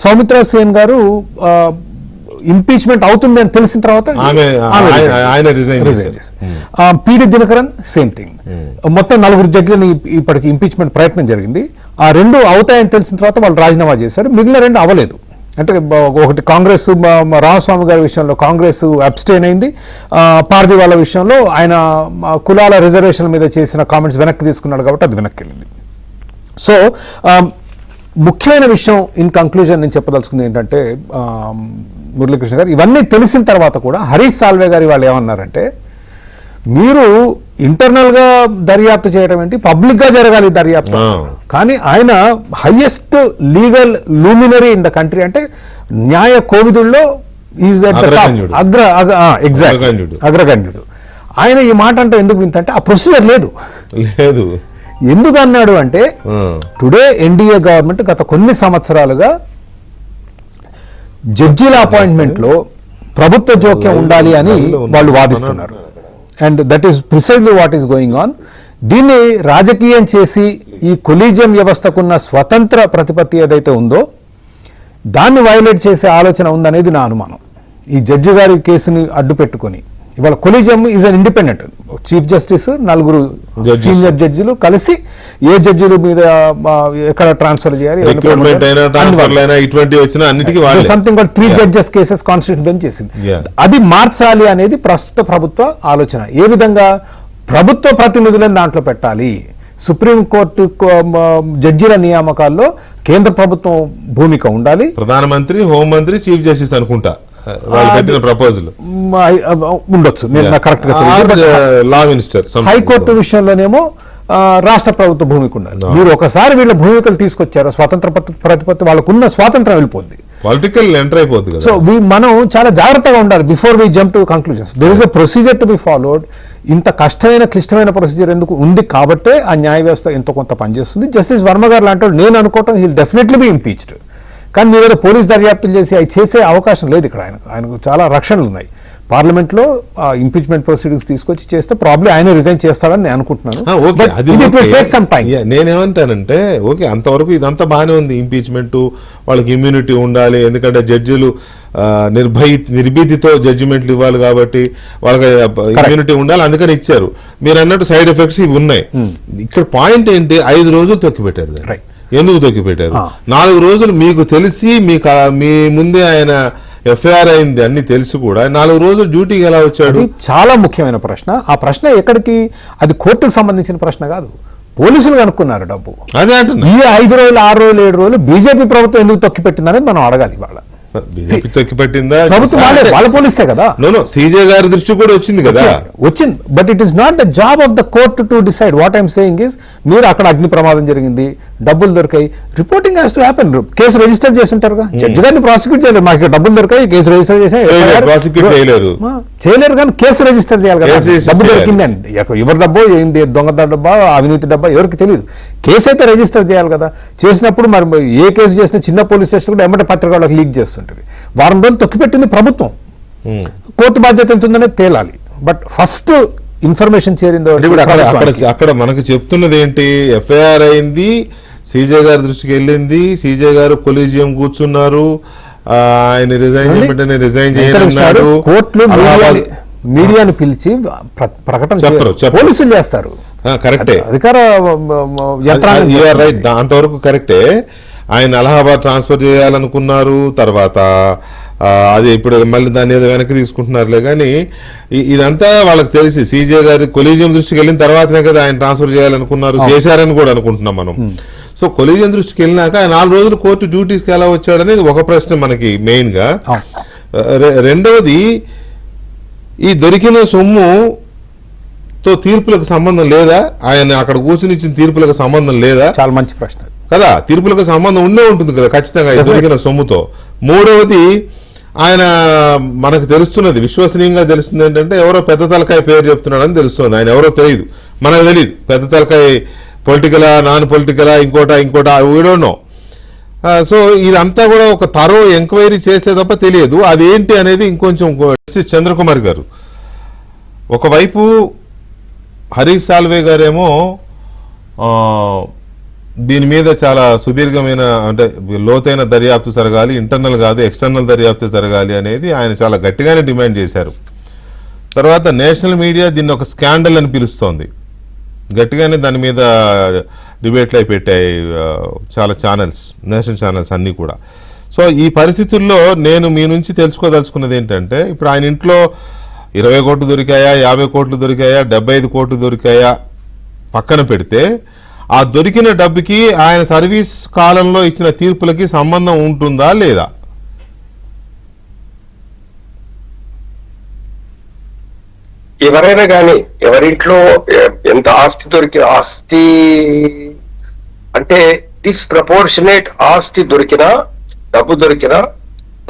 సౌమిత్రా సేన్ గారు ఇంపీచ్మెంట్ అవుతుంది అని తెలిసిన తర్వాత పిడి దినకరన్ సేమ్ థింగ్. మొత్తం 4 జడ్జిలని ఇప్పటికి ఇంపీచ్మెంట్ ప్రయత్నం జరిగింది. ఆ 2 అవుతాయని తెలిసిన తర్వాత వాళ్ళు రాజీనామా చేశారు, మిగిలిన 2 అవ్వలేదు. అంటే ఒకటి కాంగ్రెస్ రామస్వామి గారి విషయంలో కాంగ్రెస్ అబ్స్టైన్ అయింది, పార్టీ వాళ్ళ విషయంలో ఆయన కులాల రిజర్వేషన్ మీద చేసిన కామెంట్స్ వెనక్కి తీసుకున్నాడు కాబట్టి అది వెనక్కి వెళ్ళింది. సో ముఖ్యమైన విషయం ఇన్ కంక్లూజన్ నేను చెప్పదలుచుకుంది ఏంటంటే మురళీకృష్ణ గారు, ఇవన్నీ తెలిసిన తర్వాత కూడా హరీష్ సాల్వే గారి వాళ్ళు ఏమన్నారంటే మీరు ఇంటర్నల్గా దర్యాప్తు చేయడం ఏంటి, పబ్లిక్గా జరగాలి దర్యాప్తు. కానీ ఆయన highest legal luminary in the country, అంటే న్యాయ కోవిదుల్లో అగ్రగణ్యుడు. ఆయన ఈ మాట అంటే ఎందుకు వింతంటే ఆ ప్రొసీజర్ లేదు. ఎందుకు అన్నాడు అంటే టుడే ఎన్డీఏ గవర్నమెంట్ గత కొన్ని సంవత్సరాలుగా జడ్జీల అపాయింట్మెంట్ లో ప్రభుత్వ జోక్యం ఉండాలి అని వాళ్ళు వాదిస్తున్నారు. And that is precisely what is going on. దీన్ని రాజకీయం చేసి ఈ కొలీజియం వ్యవస్థకున్న స్వతంత్ర ప్రతిపత్తి ఏదైతే ఉందో దాన్ని వైలేట్ చేసే ఆలోచన ఉందనేది నా అనుమానం. ఈ జడ్జి గారి కేసుని అడ్డు పెట్టుకొని ఇవాళ collegium is an independent, chief justice 4 senior జడ్జిలు కలిసి ఏ జడ్జిల మీద ఎక్కడ ట్రాన్స్ఫర్ చేయాలి, something 3 judges cases constitution bench చేసింది. అది మార్చాలి అనేది ప్రస్తుత ప్రభుత్వ ఆలోచన. ఏ విధంగా ప్రభుత్వ ప్రతినిధులను దాంట్లో పెట్టాలి, సుప్రీంకోర్టు జడ్జిల నియామకాల్లో కేంద్ర ప్రభుత్వం భూమిక ఉండాలి, ప్రధానమంత్రి, హోంమంత్రి, చీఫ్ జస్టిస్ అనుకుంటా ప్రపోజల్ ఉండొచ్చు, నేను కరెక్ట్ గా లా మినిస్టర్. హైకోర్టు విషయంలోనేమో రాష్ట్ర ప్రభుత్వ భూమిక ఉండాలి. మీరు ఒకసారి వీళ్ళ భూమికలు తీసుకొచ్చారు, స్వతంత్ర ప్రతిపత్తి వాళ్ళకున్న స్వాతంత్రం వెళ్ళిపోద్ది, పొలిటికల్ ఎంటర్ అయిపోద్ది. సో మనం చాలా జాగ్రత్తగా ఉండాలి before we jump to conclusions. There is a procedure to be followed. ఇంత కష్టమైన క్లిష్టమైన ప్రొసీజర్ ఎందుకు ఉంది కాబట్టే ఆ న్యాయ వ్యవస్థ ఎంతో కొంత పనిచేస్తుంది. జస్టిస్ వర్మ గారు లాంటి నేను అనుకోవటం హీల్ డెఫినెట్లీ బి ఇంపీచ్డ్. కానీ మీ మీద పోలీస్ దర్యాప్తులు చేసి అవి చేసే అవకాశం లేదు ఇక్కడ. ఆయనకు చాలా రక్షణలు ఉన్నాయి. పార్లమెంట్లో ఇంపీచ్మెంట్ ప్రొసీడింగ్స్ తీసుకొచ్చి చేస్తే ప్రాబ్లీ ఆయన రిజైన్ చేస్తాడని నేను అనుకుంటున్నాను. నేనేమంటానంటే ఓకే, అంతవరకు ఇదంతా బాగానే ఉంది. ఇంపీచ్మెంట్, వాళ్ళకి ఇమ్యూనిటీ ఉండాలి, ఎందుకంటే జడ్జిలు నిర్భీతితో జడ్జిమెంట్లు ఇవ్వాలి కాబట్టి వాళ్ళకి ఇమ్యూనిటీ ఉండాలి, అందుకని ఇచ్చారు. మీరు అన్నట్టు సైడ్ ఎఫెక్ట్స్ ఇవి ఉన్నాయి. ఇక్కడ పాయింట్ ఏంటి, 5 రోజులు తొక్కిపెట్టారు. ఎందుకు తొక్కిపెట్టారు? 4 రోజులు మీకు తెలిసి మీ ముందే ఆయన ఎఫ్ఐఆర్ అయింది అన్ని తెలిసి కూడా 4 రోజులు డ్యూటీకి ఎలా వచ్చాడు? చాలా ముఖ్యమైన ప్రశ్న. ఆ ప్రశ్న ఎక్కడికి, అది కోర్టుకు సంబంధించిన ప్రశ్న కాదు, పోలీసులు కనుక్కున్నారు డబ్బు. అదే అంటున్నా, ఈ 5 రోజులు 6 రోజులు 7 రోజులు బీజేపీ ప్రభుత్వం ఎందుకు తొక్కిపెట్టిందనేది మనం అడగాలి. వాళ్ళ బీజేపీ తొక్కిపెట్టిందా? ప్రభుత్వం వాళ్ళ పోలీసే కదా. సీజే గారి దృష్టి కూడా వచ్చింది కదా, వచ్చింది. But it is not the job of the court to decide. What I'm saying is, మీరు అక్కడ అగ్ని ప్రమాదం జరిగింది, డబ్బులు దొరికాయి, reporting has to happen. Case register చేసి ఉంటారుగా, జడ్జి గారిని ప్రాసిక్యూట్ చేయలేరు. మాకు డబ్బులు దొరికాయి, కేసు రిజిస్టర్ ప్రాసిక్యూట్ చేయలేరు, కానీ కేసు రిజిస్టర్ చేయాలి కదా. డబ్బు దొరికిందని, ఎవరి డబ్బో ఏంది, దొంగ డబ్బా అవినీతి డబ్బా ఎవరికి తెలియదు. కేసు అయితే రిజిస్టర్ చేయాలి కదా. చేసినప్పుడు మరి ఏ కేసు చేసినా చిన్న పోలీస్ స్టేషన్ కూడా ఎమ్మటే పత్రికలకు లీక్ చేస్తుంటుంది. వారం రోజులు తొక్కిపెట్టింది ప్రభుత్వం. కోర్టు బాధ్యత ఎంత ఉందనేది తేలాలి. బట్ ఫస్ట్ ఇన్ఫర్మేషన్ చేరిందో అక్కడ మనకు చెప్తున్నది ఏంటి? ఎఫ్ఐఆర్ అయింది, సీజే గారి దృష్టికి వెళ్ళింది, సీజే గారు కొలీజియం కూర్చున్నారు, ఆయన రిజైన్ చేయమంటే రిజైన్ చేయనున్నాడు. కోర్టులు మీడియాను పిలిచి ప్రకటన పోలీసులు చేస్తారు. కరెక్టే, అధికార రైట్, అంతవరకు కరెక్టే. ఆయన అలహాబాద్ ట్రాన్స్ఫర్ చేయాలనుకున్నారు, తర్వాత అది ఇప్పుడు మళ్ళీ దాన్ని ఏదో వెనక్కి తీసుకుంటున్నారులే. కానీ ఇదంతా వాళ్ళకి తెలిసి సీజే గారి కొలీజియం దృష్టికి వెళ్ళిన తర్వాతనే కదా ఆయన ట్రాన్స్ఫర్ చేయాలనుకున్నారు, చేశారని కూడా అనుకుంటున్నాం మనం. సో కొలీజియం దృష్టికి వెళ్ళినాక 4 రోజులు కోర్టు డ్యూటీస్కి ఎలా వచ్చాడనేది ఒక ప్రశ్న మనకి మెయిన్ గా. రెండవది, ఈ దొరికిన సొమ్ముతో తీర్పులకు సంబంధం లేదా? ఆయన అక్కడ కూర్చుని ఇచ్చిన తీర్పులకు సంబంధం లేదా? చాలా మంచి ప్రశ్న కదా. తీర్పులకు సంబంధం ఉండే ఉంటుంది కదా ఖచ్చితంగా దొరికిన సొమ్ముతో. మూడవది, ఆయన మనకు తెలుస్తున్నది, విశ్వసనీయంగా తెలుస్తుంది ఏంటంటే ఎవరో పెద్ద తలకాయ పేరు చెప్తున్నాడని తెలుస్తుంది. ఆయన ఎవరో తెలియదు, మనకు తెలియదు. పెద్ద తలకాయ పొలిటికలా, నాన్ పొలిటికలా, ఇంకోటా వీ డోంట్ నో. సో ఇదంతా కూడా ఒక తరో ఎంక్వైరీ చేసే తప్ప తెలియదు. అదేంటి అనేది ఇంకొంచెం. చంద్రకుమార్ గారు ఒకవైపు, హరీష్ సాల్వే గారేమో దీని మీద చాలా సుదీర్ఘమైన, అంటే లోతైన దర్యాప్తు జరగాలి, ఇంటర్నల్ కాదు ఎక్స్టర్నల్ దర్యాప్తు జరగాలి అనేది ఆయన చాలా గట్టిగానే డిమాండ్ చేశారు. తర్వాత నేషనల్ మీడియా దీన్ని ఒక స్కాండల్ అని పిలుస్తోంది, గట్టిగానే దాని మీద డిబేట్లు అయి పెట్టాయి చాలా ఛానల్స్, నేషనల్ ఛానల్స్ అన్నీ కూడా. సో ఈ పరిస్థితుల్లో నేను మీ నుంచి తెలుసుకోదలుచుకున్నది ఏంటంటే, ఇప్పుడు ఆయన ఇంట్లో 20 కోట్లు దొరికాయా, 50 కోట్లు దొరికాయా, 75 కోట్లు దొరికాయా పక్కన పెడితే, ఆ దొరికిన డబ్బుకి ఆయన సర్వీస్ కాలంలో ఇచ్చిన తీర్పులకి సంబంధం ఉంటుందా లేదా? ఎవరైనా కానీ ఎవరింట్లో ఎంత ఆస్తి ఆస్తి అంటే డిస్ప్రపోర్షనేట్ ఆస్తి దొరికినా, డబ్బు దొరికినా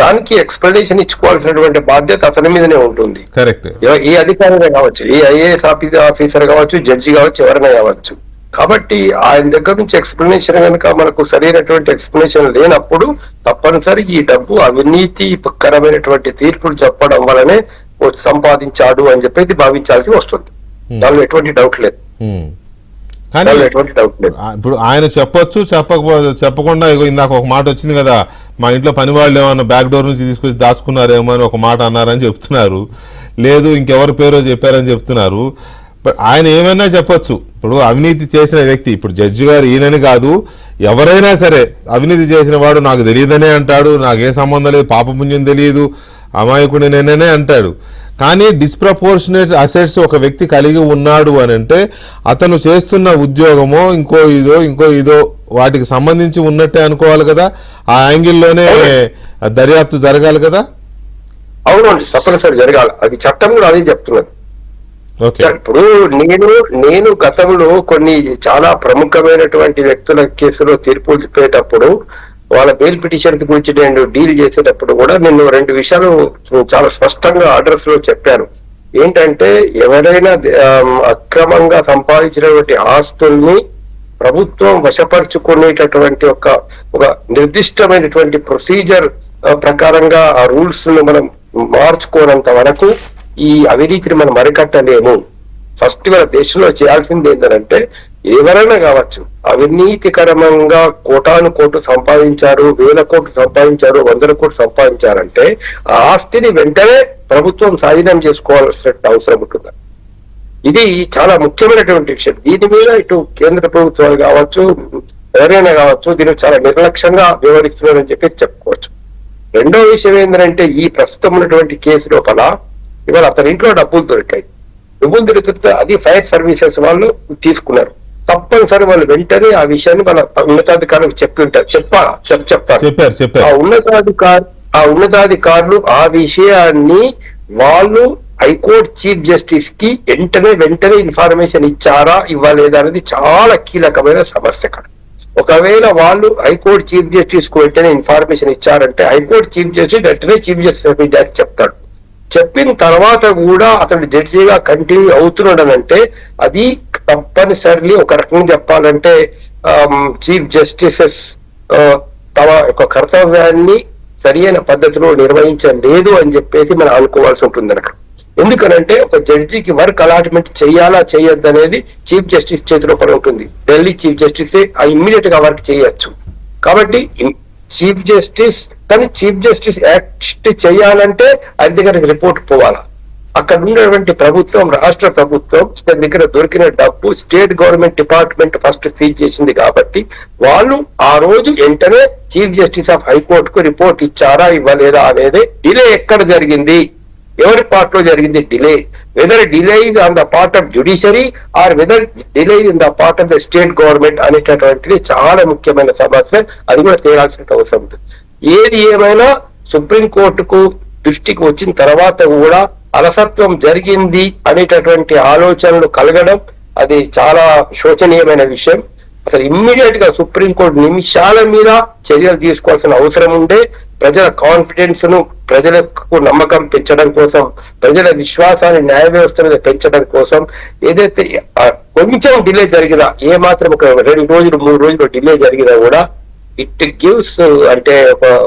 దానికి ఎక్స్ప్లెనేషన్ ఇచ్చుకోవాల్సినటువంటి బాధ్యత అతని మీదనే ఉంటుంది. కరెక్ట్. ఏ అధికారైనా కావచ్చు, ఏ ఐఏఎస్ ఆఫీసర్ కావచ్చు, జడ్జి కావచ్చు, ఎవరైనా కావచ్చు. కాబట్టి ఆయన దగ్గర నుంచి ఎక్స్ప్లెనేషన్ కనుక మనకు సరైనటువంటి ఎక్స్ప్లెనేషన్ లేనప్పుడు తప్పనిసరి ఈ డబ్బు అవినీతికరమైనటువంటి తీర్పులు చెప్పడం వల్లనే సంపాదించాడు అని చెప్పేది భావించాల్సి వస్తుంది. దానిలో ఎటువంటి డౌట్ లేదు. ఇప్పుడు ఆయన చెప్పొచ్చు, చెప్పకుండా ఇందాక ఒక మాట వచ్చింది కదా, మా ఇంట్లో పని వాళ్ళు ఏమన్నా బ్యాక్ డోర్ నుంచి తీసుకొచ్చి దాచుకున్నారేమో అని ఒక మాట అన్నారని చెప్తున్నారు, లేదు ఇంకెవరి పేరో చెప్పారని చెప్తున్నారు. ఆయన ఏమైనా చెప్పొచ్చు. ఇప్పుడు అవినీతి చేసిన వ్యక్తి, ఇప్పుడు జడ్జి గారు ఈయనని కాదు, ఎవరైనా సరే అవినీతి చేసిన వాడు నాకు తెలియదనే అంటాడు, నాకే సంబంధం లేదు, పాపపుణ్యం తెలియదు, అమాయకుడి నేనే అంటాడు. కానీ డిస్ప్రపోర్షనేట్ అసెట్స్ ఒక వ్యక్తి కలిగి ఉన్నాడు అని అంటే అతను చేస్తున్న ఉద్యోగమో ఇంకో ఇదో వాటికి సంబంధించి ఉన్నట్టే అనుకోవాలి కదా. ఆ యాంగిల్లోనే దర్యాప్తు జరగాలి కదా. అవునండి, తప్పనిసరి జరగాలి. అది చట్టం కూడా అదే చెప్తున్నది. ఇప్పుడు నేను గతంలో కొన్ని చాలా ప్రముఖమైనటువంటి వ్యక్తుల కేసులో తీర్పులు చెప్పేటప్పుడు వాళ్ళ బెయిల్ పిటిషన్స్ గురించి నేను డీల్ చేసేటప్పుడు కూడా నేను 2 విషయాలు చాలా స్పష్టంగా ఆర్డర్స్ లో చెప్పాను. ఏంటంటే ఎవరైనా అక్రమంగా సంపాదించినటువంటి ఆస్తుల్ని ప్రభుత్వం వశపరుచుకునేటటువంటి ఒక నిర్దిష్టమైనటువంటి ప్రొసీజర్ ప్రకారంగా ఆ రూల్స్ ను మనం మార్చుకోనంత వరకు ఈ అవినీతిని మనం అరికట్టలేము. ఫస్ట్ మన దేశంలో చేయాల్సింది ఏంటంటే, ఎవరైనా కావచ్చు అవినీతికరంగా కోటాను కోట్లు సంపాదించారు, 1000 కోట్లు సంపాదించారు, 100 కోట్లు సంపాదించారంటే ఆ ఆస్తిని వెంటనే ప్రభుత్వం స్వాధీనం చేసుకోవాల్సిన అవసరం ఉంటుంది. ఇది చాలా ముఖ్యమైనటువంటి విషయం. దీని మీద ఇటు కేంద్ర ప్రభుత్వాలు కావచ్చు, ఎవరైనా కావచ్చు దీనికి చాలా నిర్లక్ష్యంగా వ్యవహరిస్తున్నారని చెప్పి చెప్పుకోవచ్చు. రెండో విషయం ఏంటంటే ఈ ప్రస్తుతం ఉన్నటువంటి కేసు లోపల ఇవాళ అతని ఇంట్లో డబ్బులు దొరికాయి. డబ్బులు దొరికితే అది ఫైర్ సర్వీసెస్ వాళ్ళు తీసుకున్నారు. తప్పనిసరి వాళ్ళు వెంటనే ఆ విషయాన్ని మన ఉన్నతాధికారులకు చెప్పి ఉంటారు, చెప్తారు. ఆ ఉన్నతాధికారులు ఆ విషయాన్ని వాళ్ళు హైకోర్టు చీఫ్ జస్టిస్ కి వెంటనే ఇన్ఫర్మేషన్ ఇచ్చారా ఇవ్వలేదా అనేది చాలా కీలకమైన సమస్య. ఒకవేళ వాళ్ళు హైకోర్టు చీఫ్ జస్టిస్ కు వెంటనే ఇన్ఫర్మేషన్ ఇచ్చారంటే హైకోర్టు చీఫ్ జస్టిస్ వెంటనే చీఫ్ జస్టిస్ ఆఫ్ ఇండియాకి చెప్తాడు. చెప్పిన తర్వాత కూడా అతడు జడ్జిగా కంటిన్యూ అవుతున్నాడనంటే అది తప్పనిసరి ఒక రకంగా చెప్పాలంటే చీఫ్ జస్టిసెస్ తమ యొక్క కర్తవ్యాన్ని సరియైన పద్ధతిలో నిర్వహించలేదు అని చెప్పేసి మనం అనుకోవాల్సి ఉంటుంది అక్కడ. ఎందుకనంటే ఒక జడ్జికి వర్క్ అలాట్మెంట్ చేయాలా చేయొద్దు అనేది చీఫ్ జస్టిస్ చేతిలో పడి ఉంటుంది. ఢిల్లీ చీఫ్ జస్టిస్ ఇమ్మీడియట్ గా వర్క్ చేయొచ్చు. కాబట్టి చీఫ్ జస్టిస్ యాక్ట్ చేయాలంటే ఆయన దగ్గర రిపోర్ట్ పోవాలా. అక్కడ ఉన్నటువంటి ప్రభుత్వం, రాష్ట్ర ప్రభుత్వం దగ్గర దొరికిన డబ్బు state government department first seize చేసింది కాబట్టి వాళ్ళు ఆ రోజు వెంటనే చీఫ్ జస్టిస్ ఆఫ్ హైకోర్టుకు రిపోర్ట్ ఇచ్చారా ఇవ్వలేదా అనేది డిలే ఎక్కడ జరిగింది, ఎవరి పార్ట్ లో జరిగింది delay, whether delay is on the part of judiciary or whether delay in the part of the state government అనేటటువంటిది చాలా ముఖ్యమైన సమస్య. అది కూడా తేలాల్సిన అవసరం ఉంటుంది. ఏది ఏమైనా సుప్రీంకోర్టుకు దృష్టికి వచ్చిన తర్వాత కూడా అలసత్వం జరిగింది అనేటటువంటి ఆలోచనలు కలగడం అది చాలా శోచనీయమైన విషయం. అసలు ఇమ్మీడియట్ గా సుప్రీంకోర్టు నిమిషాల మీద చర్యలు తీసుకోవాల్సిన అవసరం ఉండే. ప్రజల కాన్ఫిడెన్స్ ను, ప్రజలకు నమ్మకం పెంచడం కోసం, ప్రజల విశ్వాసాన్ని న్యాయ వ్యవస్థ మీద పెంచడం కోసం ఏదైతే కొంచెం డిలే జరిగినా, ఏ మాత్రం ఒక 2 రోజులు 3 రోజులు డిలే జరిగినా కూడా ఇట్ గివ్స్ అంటే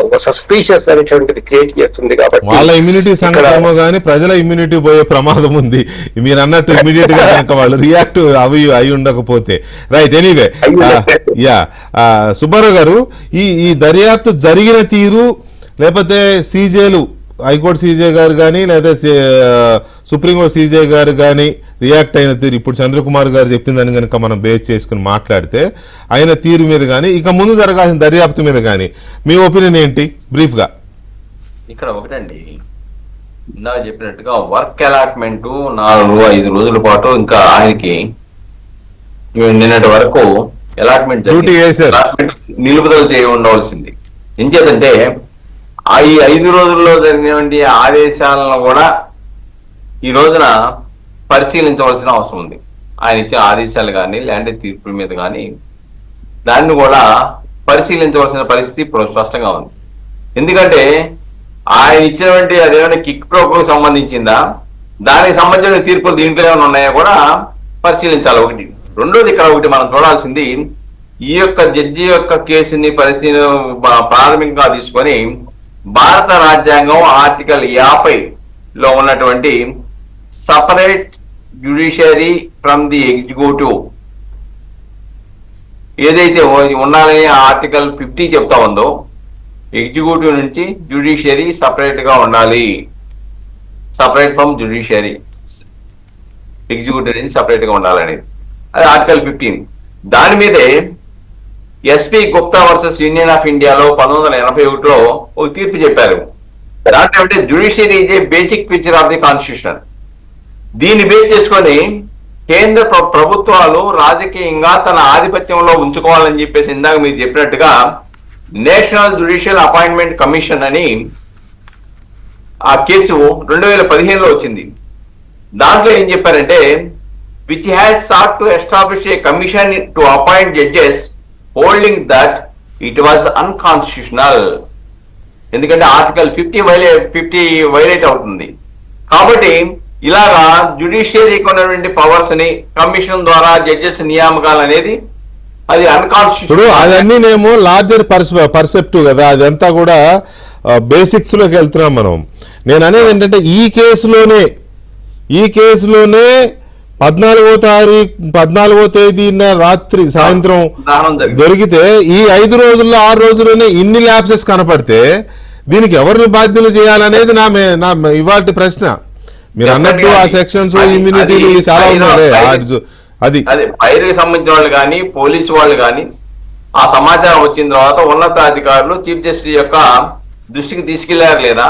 ఒక సస్పీషియస్ అనేటువంటిది క్రియేట్ చేస్తుంది. కాబట్టి వాళ్ళ ఇమ్యూనిటీ సంగతేమో కానీ ప్రజల ఇమ్యూనిటీ పోయే ప్రమాదం ఉంది. మీరు అన్నట్టు ఇమీడియట్ గా కనుక వాళ్ళు రియాక్ట్ అయి ఉండకపోతే. రైట్, ఎనీవే సుబ్బారావు గారు, ఈ దర్యాప్తు జరిగిన తీరు లేకపోతే సీజేలు, హైకోర్టు సీజే గారు కానీ లేదా సుప్రీంకోర్టు సీజే గారు కానీ రియాక్ట్ అయిన తీరు, ఇప్పుడు చంద్రకుమార్ గారు చెప్పిందని కనుక మనం బేస్ చేసుకుని మాట్లాడితే ఆయన తీరు మీద కానీ ఇక ముందు జరగాల్సిన దర్యాప్తు మీద కానీ మీ ఒపీనియన్ ఏంటి బ్రీఫ్ గా? ఇక్కడ ఒకటండి, ఇందాక చెప్పినట్టుగా వర్క్ అలాట్మెంట్ 4-5 రోజుల పాటు ఇంకా ఆయనకి నిన్నటి వరకు అలాట్మెంట్ నిలుపుదల చేయ ఉండవలసింది. ఏం చేద్దంటే ఈ 5 రోజుల్లో జరిగినటువంటి ఆదేశాలను కూడా ఈ రోజున పరిశీలించవలసిన అవసరం ఉంది. ఆయన ఇచ్చే ఆదేశాలు కానీ లేదంటే తీర్పుల మీద కానీ దాన్ని కూడా పరిశీలించవలసిన పరిస్థితి ఇప్పుడు స్పష్టంగా ఉంది. ఎందుకంటే ఆయన ఇచ్చినటువంటి అదేమైనా కిక్ ప్రోకు సంబంధించిందా, దానికి సంబంధించిన తీర్పులు దీంట్లో ఏమైనా ఉన్నాయో కూడా పరిశీలించాలి. ఒకటి. రెండోది, ఇక్కడ ఒకటి మనం చూడాల్సింది, ఈ యొక్క జడ్జి యొక్క కేసుని ప్రాథమికంగా తీసుకొని భారత రాజ్యాంగం ఆర్టికల్ 50లో ఉన్నటువంటి separate judiciary from the executive ఏదైతే ఉండాలని ఆర్టికల్ 50 చెప్తా ఉందో, ఎగ్జిక్యూటివ్ నుంచి జ్యుడిషియరీ సపరేట్ గా ఉండాలి, సపరేట్ ఫ్రమ్ జ్యుడిషియరీ, ఎగ్జిక్యూటివ్ నుంచి సపరేట్ గా ఉండాలనేది అది ఆర్టికల్ 15. దాని మీదే SP Gupta versus union of ఇండియాలో 1981లో ఒక తీర్పు చెప్పారు. దాంట్లో అంటే judiciary is a basic feature of the constitution. దీన్ని బేస్ చేసుకొని కేంద్ర ప్రభుత్వాలు రాజకీయంగా తన ఆధిపత్యంలో ఉంచుకోవాలని చెప్పేసి ఇందాక మీరు చెప్పినట్టుగా నేషనల్ జ్యుడిషియల్ అపాయింట్మెంట్ కమిషన్ అని ఆ కేసు 2015లో వచ్చింది. దాంట్లో ఏం చెప్పారంటే, which has sought to establish a commission to appoint judges holding that it was unconstitutional. ఎందుకంటే ఆర్టికల్ 50 వైలేట్ అవుతుంది. కాబట్టి ఇలాగా జ్యుడిషియరీకి ఉన్నటువంటి పవర్స్ ని కమిషన్ ద్వారా జడ్జెస్ నియామకాలు అనేది అది అన్కాన్స్టిట్యూషనల్. అదన్నీనేమో లార్జర్ పర్సెప్టివ్ కదా, అదంతా కూడా బేసిక్స్ లోకి వెళ్తున్నాం మనం. నేను అనేది ఏంటంటే ఈ కేసులోనే 14వ తేదీన రాత్రి సాయంత్రం దొరికితే ఈ 5 రోజుల్లో 6 రోజుల్లోనే ఇన్ని ల్యాప్సెస్ కనపడితే దీనికి ఎవరిని బాధ్యులు చేయాలనేది నా ఇవాళ ప్రశ్న. మీరు అన్నట్టు ఆ సెక్షన్స్ ఇమ్యూనిటీలు చాలా ఉన్నాయి. అది ఫైర్కి సంబంధించిన వాళ్ళు కానీ పోలీసు వాళ్ళు కానీ ఆ సమాచారం వచ్చిన తర్వాత ఉన్నతాధికారులు చీఫ్ జస్టిస్ యొక్క దృష్టికి తీసుకెళ్లారు లేదా,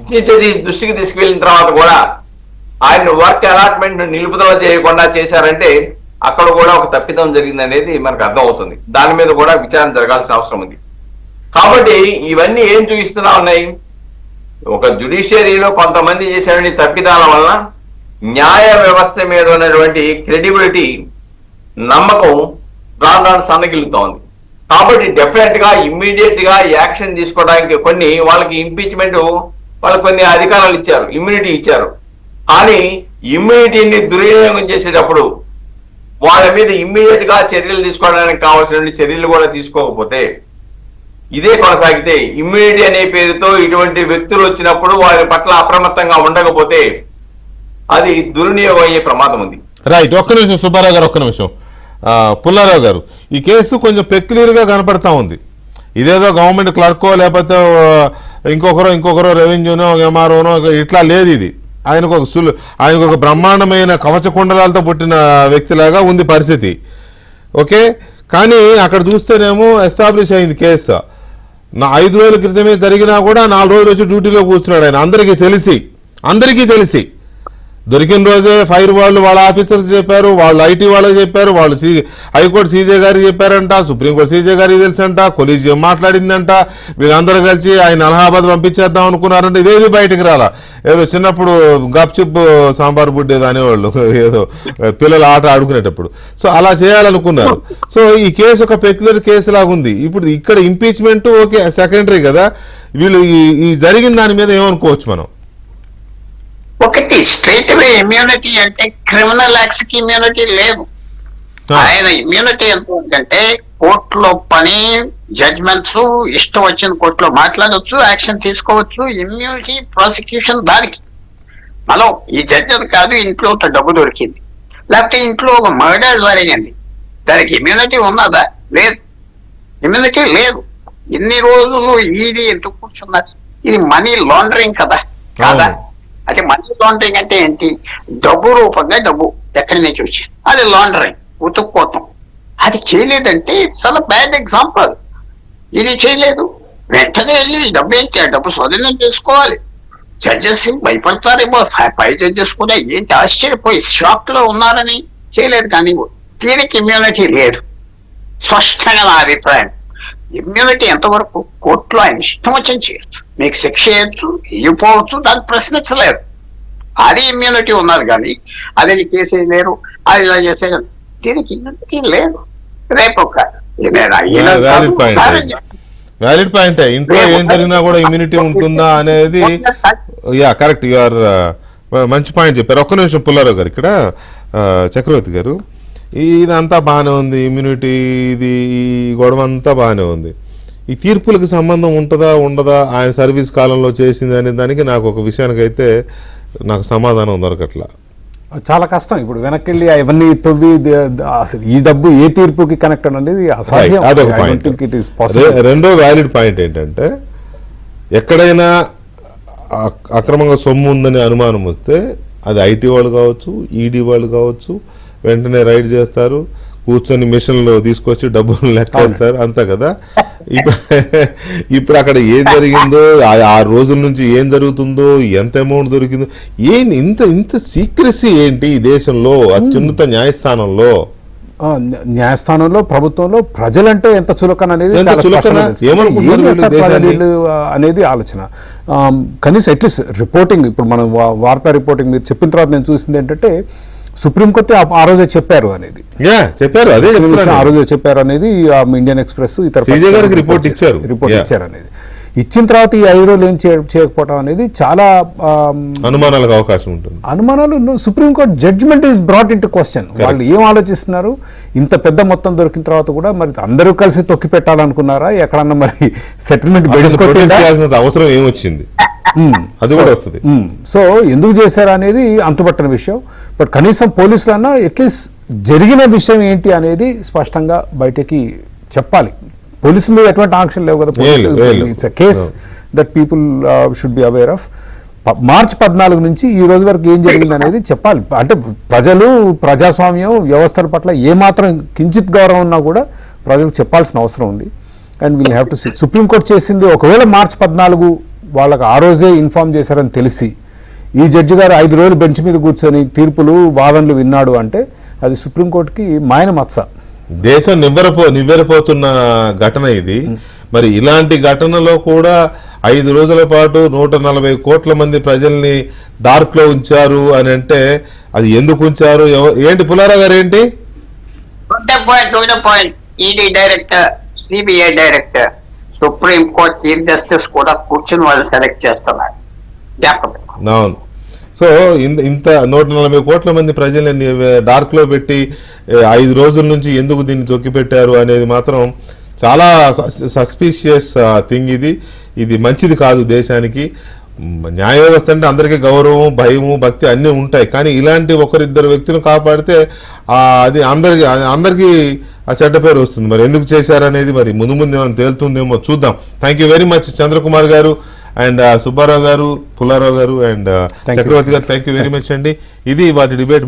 చీఫ్ జస్టిస్ దృష్టికి తీసుకెళ్లిన తర్వాత కూడా ఆయన వర్క్ అలాట్మెంట్ నిలుపుదల చేయకుండా చేశారంటే అక్కడ కూడా ఒక తప్పిదం జరిగింది అనేది మనకు అర్థం అవుతుంది. దాని మీద కూడా విచారణ జరగాల్సిన అవసరం ఉంది. కాబట్టి ఇవన్నీ ఏం చూపిస్తున్నా ఉన్నాయి, ఒక జ్యుడిషియరీలో కొంతమంది చేసేటువంటి తప్పిదాల వలన న్యాయ వ్యవస్థ మీద ఉన్నటువంటి క్రెడిబిలిటీ, నమ్మకం రాను సన్నగిల్లుతోంది. కాబట్టి డెఫినెట్ గా ఇమ్మీడియట్ గా యాక్షన్ తీసుకోవడానికి కొన్ని వాళ్ళకి ఇంపీచ్మెంట్, వాళ్ళకి కొన్ని అధికారాలు ఇచ్చారు, ఇమ్యూనిటీ ఇచ్చారు. కానీ ఇమ్యూనిటీని దుర్వినియోగం చేసేటప్పుడు వాళ్ళ మీద ఇమ్మీడియట్ గా చర్యలు తీసుకోవడానికి కావాల్సిన చర్యలు కూడా తీసుకోకపోతే, ఇదే కొనసాగితే, ఇమ్యూనిటీ అనే పేరుతో ఇటువంటి వ్యక్తులు వచ్చినప్పుడు వారి పట్ల అప్రమత్తంగా ఉండకపోతే అది దుర్వినియోగం అయ్యే ప్రమాదం ఉంది. రైట్, ఒక్క నిమిషం సుబ్బారావు గారు, ఒక్క నిమిషం. పుల్లారావు గారు, ఈ కేసు కొంచెం పెక్యులర్ గా కనపడతా ఉంది. ఇదేదో గవర్నమెంట్ క్లర్కో లేకపోతే ఇంకొకరో రెవెన్యూనో ఎంఆర్ఓనో ఇట్లా లేదు. ఇది ఆయనకు ఒక బ్రహ్మాండమైన కవచ కుండలాలతో పుట్టిన వ్యక్తిలాగా ఉంది పరిస్థితి. ఓకే, కానీ అక్కడ చూస్తేనేమో ఎస్టాబ్లిష్ అయింది కేసు. 5 రోజుల క్రితమే జరిగినా కూడా 4 రోజులు వచ్చి డ్యూటీలో కూర్చున్నాడు ఆయన. అందరికీ తెలిసి దొరికిన రోజే ఫైర్ వాళ్ళు వాళ్ళ ఆఫీసర్స్ చెప్పారు, వాళ్ళు ఐటీ వాళ్ళకి చెప్పారు, వాళ్ళు హైకోర్టు సీజే గారికి చెప్పారంట, సుప్రీంకోర్టు సీజే గారికి తెలుసంట, కొలీజియం మాట్లాడిందంట, వీళ్ళందరూ కలిసి ఆయన అలహాబాద్ పంపించేద్దాం అనుకున్నారంటే ఇదేది బయటకు రాలా. ఏదో చిన్నప్పుడు గప్చిప్ సాంబార్ బుడ్డేది అనేవాళ్ళు, ఏదో పిల్లలు ఆట ఆడుకునేటప్పుడు. సో అలా చేయాలనుకున్నారు. సో ఈ కేసు ఒక పెక్యులర్ కేసు లాగా ఉంది. ఇప్పుడు ఇక్కడ ఇంపీచ్మెంట్ ఓకే సెకండరీ కదా, వీళ్ళు ఈ జరిగిన దాని మీద ఏమనుకోవచ్చు మనం? ఒకటి స్ట్రైట్ అవే ఇమ్యూనిటీ అంటే క్రిమినల్ యాక్ట్స్ కి ఇమ్యూనిటీ లేదు. ఆయన ఇమ్యూనిటీ ఎంత ఉందంటే కోర్టులో పని, జడ్జ్మెంట్స్ ఇష్టం వచ్చిన కోర్టులో మాట్లాడవచ్చు, యాక్షన్ తీసుకోవచ్చు. ఇమ్యూనిటీ ప్రాసిక్యూషన్ దానికి. మనం ఈ జడ్జి అని కాదు, ఇంట్లో ఒక డబ్బు దొరికింది, లేకపోతే ఇంట్లో ఒక మర్డర్ జరిగింది, దానికి ఇమ్యూనిటీ ఉన్నదా? లేదు, ఇమ్యూనిటీ లేదు. ఇన్ని రోజులు ఇది ఎందుకు కూర్చున్నది? ఇది మనీ లాండరింగ్ కదా, కాదా? అది మనీ లాండరింగ్ అంటే ఏంటి? డబ్బు రూపంగా డబ్బు ఎక్కడి నుంచి వచ్చింది, అది లాండరింగ్, ఉతుక్కోవటం. అది చేయలేదంటే చాలా బ్యాడ్ ఎగ్జాంపుల్. ఇది చేయలేదు, వెంటనే వెళ్ళి డబ్బు ఏంటి, ఆ డబ్బు స్వాధీనం చేసుకోవాలి. జడ్జెస్ భయపడతారేమో, పై జడ్జెస్ కూడా ఏంటి ఆశ్చర్యపోయి షాక్ లో ఉన్నారని చేయలేదు. కానీ దీనికి ఇమ్యూనిటీ లేదు, స్పష్టంగా నా అభిప్రాయం. ఇమ్యూనిటీ ఎంతవరకు కోర్టులో ఆయన ఇష్టం వచ్చిన చేయొచ్చు, మీకు శిక్ష చేయొచ్చు, ఇవ్వకపోవచ్చు, దాన్ని ప్రశ్నించలేరు. అది ఇమ్యూనిటీ ఉన్నది. కానీ అది కేసు లేరు, అది ఇలా చేసే, దీనికి ఇమ్యూనిటీ లేదు. రేపు ఒక వ్యాలిడ్ పాయింట్. ఇంట్లో ఏం జరిగినా కూడా ఇమ్యూనిటీ ఉంటుందా అనేది కరెక్ట్. యూఆర్ మంచి పాయింట్ చెప్పారు. ఒక్క నిమిషం పుల్లారావు గారు, ఇక్కడ చక్రవర్తి గారు, ఇదంతా బాగానే ఉంది, ఇమ్యూనిటీ ఇది ఈ గొడవ అంతా బాగానే ఉంది. ఈ తీర్పులకు సంబంధం ఉంటుందా ఉండదా, ఆయన సర్వీస్ కాలంలో చేసింది అనే దానికి నాకు ఒక విషయానికైతే నాకు సమాధానం దొరకట్లా. చాలా కష్టం. ఇప్పుడు వెనక్కి వెళ్ళి అవన్నీ తవ్వి అసలు ఈ డబ్బు ఏ తీర్పుకి కనెక్ట్ అనేది అసాధ్యం. అదొక పాయింట్. రెండో వ్యాలిడ్ పాయింట్ ఏంటంటే, ఎక్కడైనా అక్రమంగా సొమ్ము ఉందని అనుమానం వస్తే అది ఐటీ వాళ్ళు కావచ్చు, ఈడీ వాళ్ళు కావచ్చు, వెంటనే రైడ్ చేస్తారు, కూర్చొని మిషన్లో తీసుకొచ్చి డబ్బులు లెక్కేస్తారు, అంతే కదా. ఇప్పుడు అక్కడ ఏం జరిగిందో, 6 రోజుల నుంచి ఏం జరుగుతుందో, ఎంత అమౌంట్ దొరికిందో, ఇంత సీక్రెసీ ఏంటి ఈ దేశంలో, అత్యున్నత న్యాయస్థానంలో, ప్రభుత్వంలో ప్రజలంటే ఎంత చులకన అనేది అనేది ఆలోచన. కనీసం అట్లీస్ట్ రిపోర్టింగ్, ఇప్పుడు మనం వార్తా రిపోర్టింగ్ మీరు చెప్పిన తర్వాత నేను చూసింది ఏంటంటే, సుప్రీంకోర్టు ఆ రోజే చెప్పారు అనేది, ఆ రోజే చెప్పారు అనేది ఇండియన్ ఎక్స్ప్రెస్ ఇతర రిపోర్ట్ ఇచ్చారు అనేది. ఇచ్చిన తర్వాత ఈ 5 రోజులు ఏం చేయకపోవడం అనేది చాలా అనుమానాలకు అవకాశం ఉంటుంది. అనుమానాలు supreme court judgment is brought into question. వాళ్ళు ఏం ఆలోచిస్తున్నారు? ఇంత పెద్ద మొత్తం దొరికిన తర్వాత కూడా మరి అందరూ కలిసి తొక్కి పెట్టాలనుకున్నారా? ఎక్కడన్నా మరి సెటిల్మెంట్ అవసరం ఏమొచ్చింది, అది కూడా వస్తుంది. సో ఎందుకు చేశారు అనేది అంతుపట్టని విషయం. బట్ కనీసం పోలీసులన్నా అట్లీస్ట్ జరిగిన విషయం ఏంటి అనేది స్పష్టంగా బయటకి చెప్పాలి. పోలీసుల మీద ఎటువంటి ఆంక్షలు లేవు కదా. It's a case that people should be aware of. మార్చి 14 నుంచి ఈ రోజు వరకు ఏం జరిగింది అనేది చెప్పాలి. అంటే ప్రజలు ప్రజాస్వామ్యం వ్యవస్థల పట్ల ఏమాత్రం కించిత్ గౌరవం ఉన్నా కూడా ప్రజలకు చెప్పాల్సిన అవసరం ఉంది. And we'll have to see. Supreme court చేసింది, ఒకవేళ మార్చి 14 వాళ్ళకి ఆ రోజే ఇన్ఫార్మ్ చేశారని తెలిసి ఈ జడ్జి గారు 5 రోజులు బెంచ్ మీద కూర్చొని తీర్పులు వాదనలు విన్నాడు అంటే అది సుప్రీంకోర్టుకి మాయన మత్స. దేశం నివ్వెరపోతున్న ఘటన ఇది. మరి ఇలాంటి ఘటనలో కూడా 5 రోజుల పాటు 140 కోట్ల మంది ప్రజల్ని డార్క్ లో ఉంచారు అని అంటే అది ఎందుకు ఉంచారు? ఏంటి పుల్లారావు గారు ఏంటి? Point ED director, CBI director, supreme court chief justice కూడా కూర్చుని వాళ్ళు సెలెక్ట్ చేస్తున్నారు. అవును. సో ఇంత 140 కోట్ల మంది ప్రజల్ని డార్క్ లో పెట్టి 5 రోజుల నుంచి ఎందుకు దీన్ని తొక్కిపెట్టారు అనేది మాత్రం చాలా సస్పీషియస్ థింగ్. ఇది మంచిది కాదు దేశానికి. న్యాయ వ్యవస్థ అంటే అందరికీ గౌరవం, భయము, భక్తి అన్నీ ఉంటాయి. కానీ ఇలాంటి ఒకరిద్దరు వ్యక్తులను కాపాడితే అది అందరికీ ఆ చెడ్డ పేరు వస్తుంది. మరి ఎందుకు చేశారనేది మరి ముందు ఏమైనా తేలుతుందేమో చూద్దాం. Thank you very much Chandrakumar గారు అండ్ సుబ్బారావు గారు, పుల్లారావు గారు అండ్ చక్రవర్తి గారు. థ్యాంక్ యూ వెరీ మచ్ అండి. ఇది వాటి డిబేట్.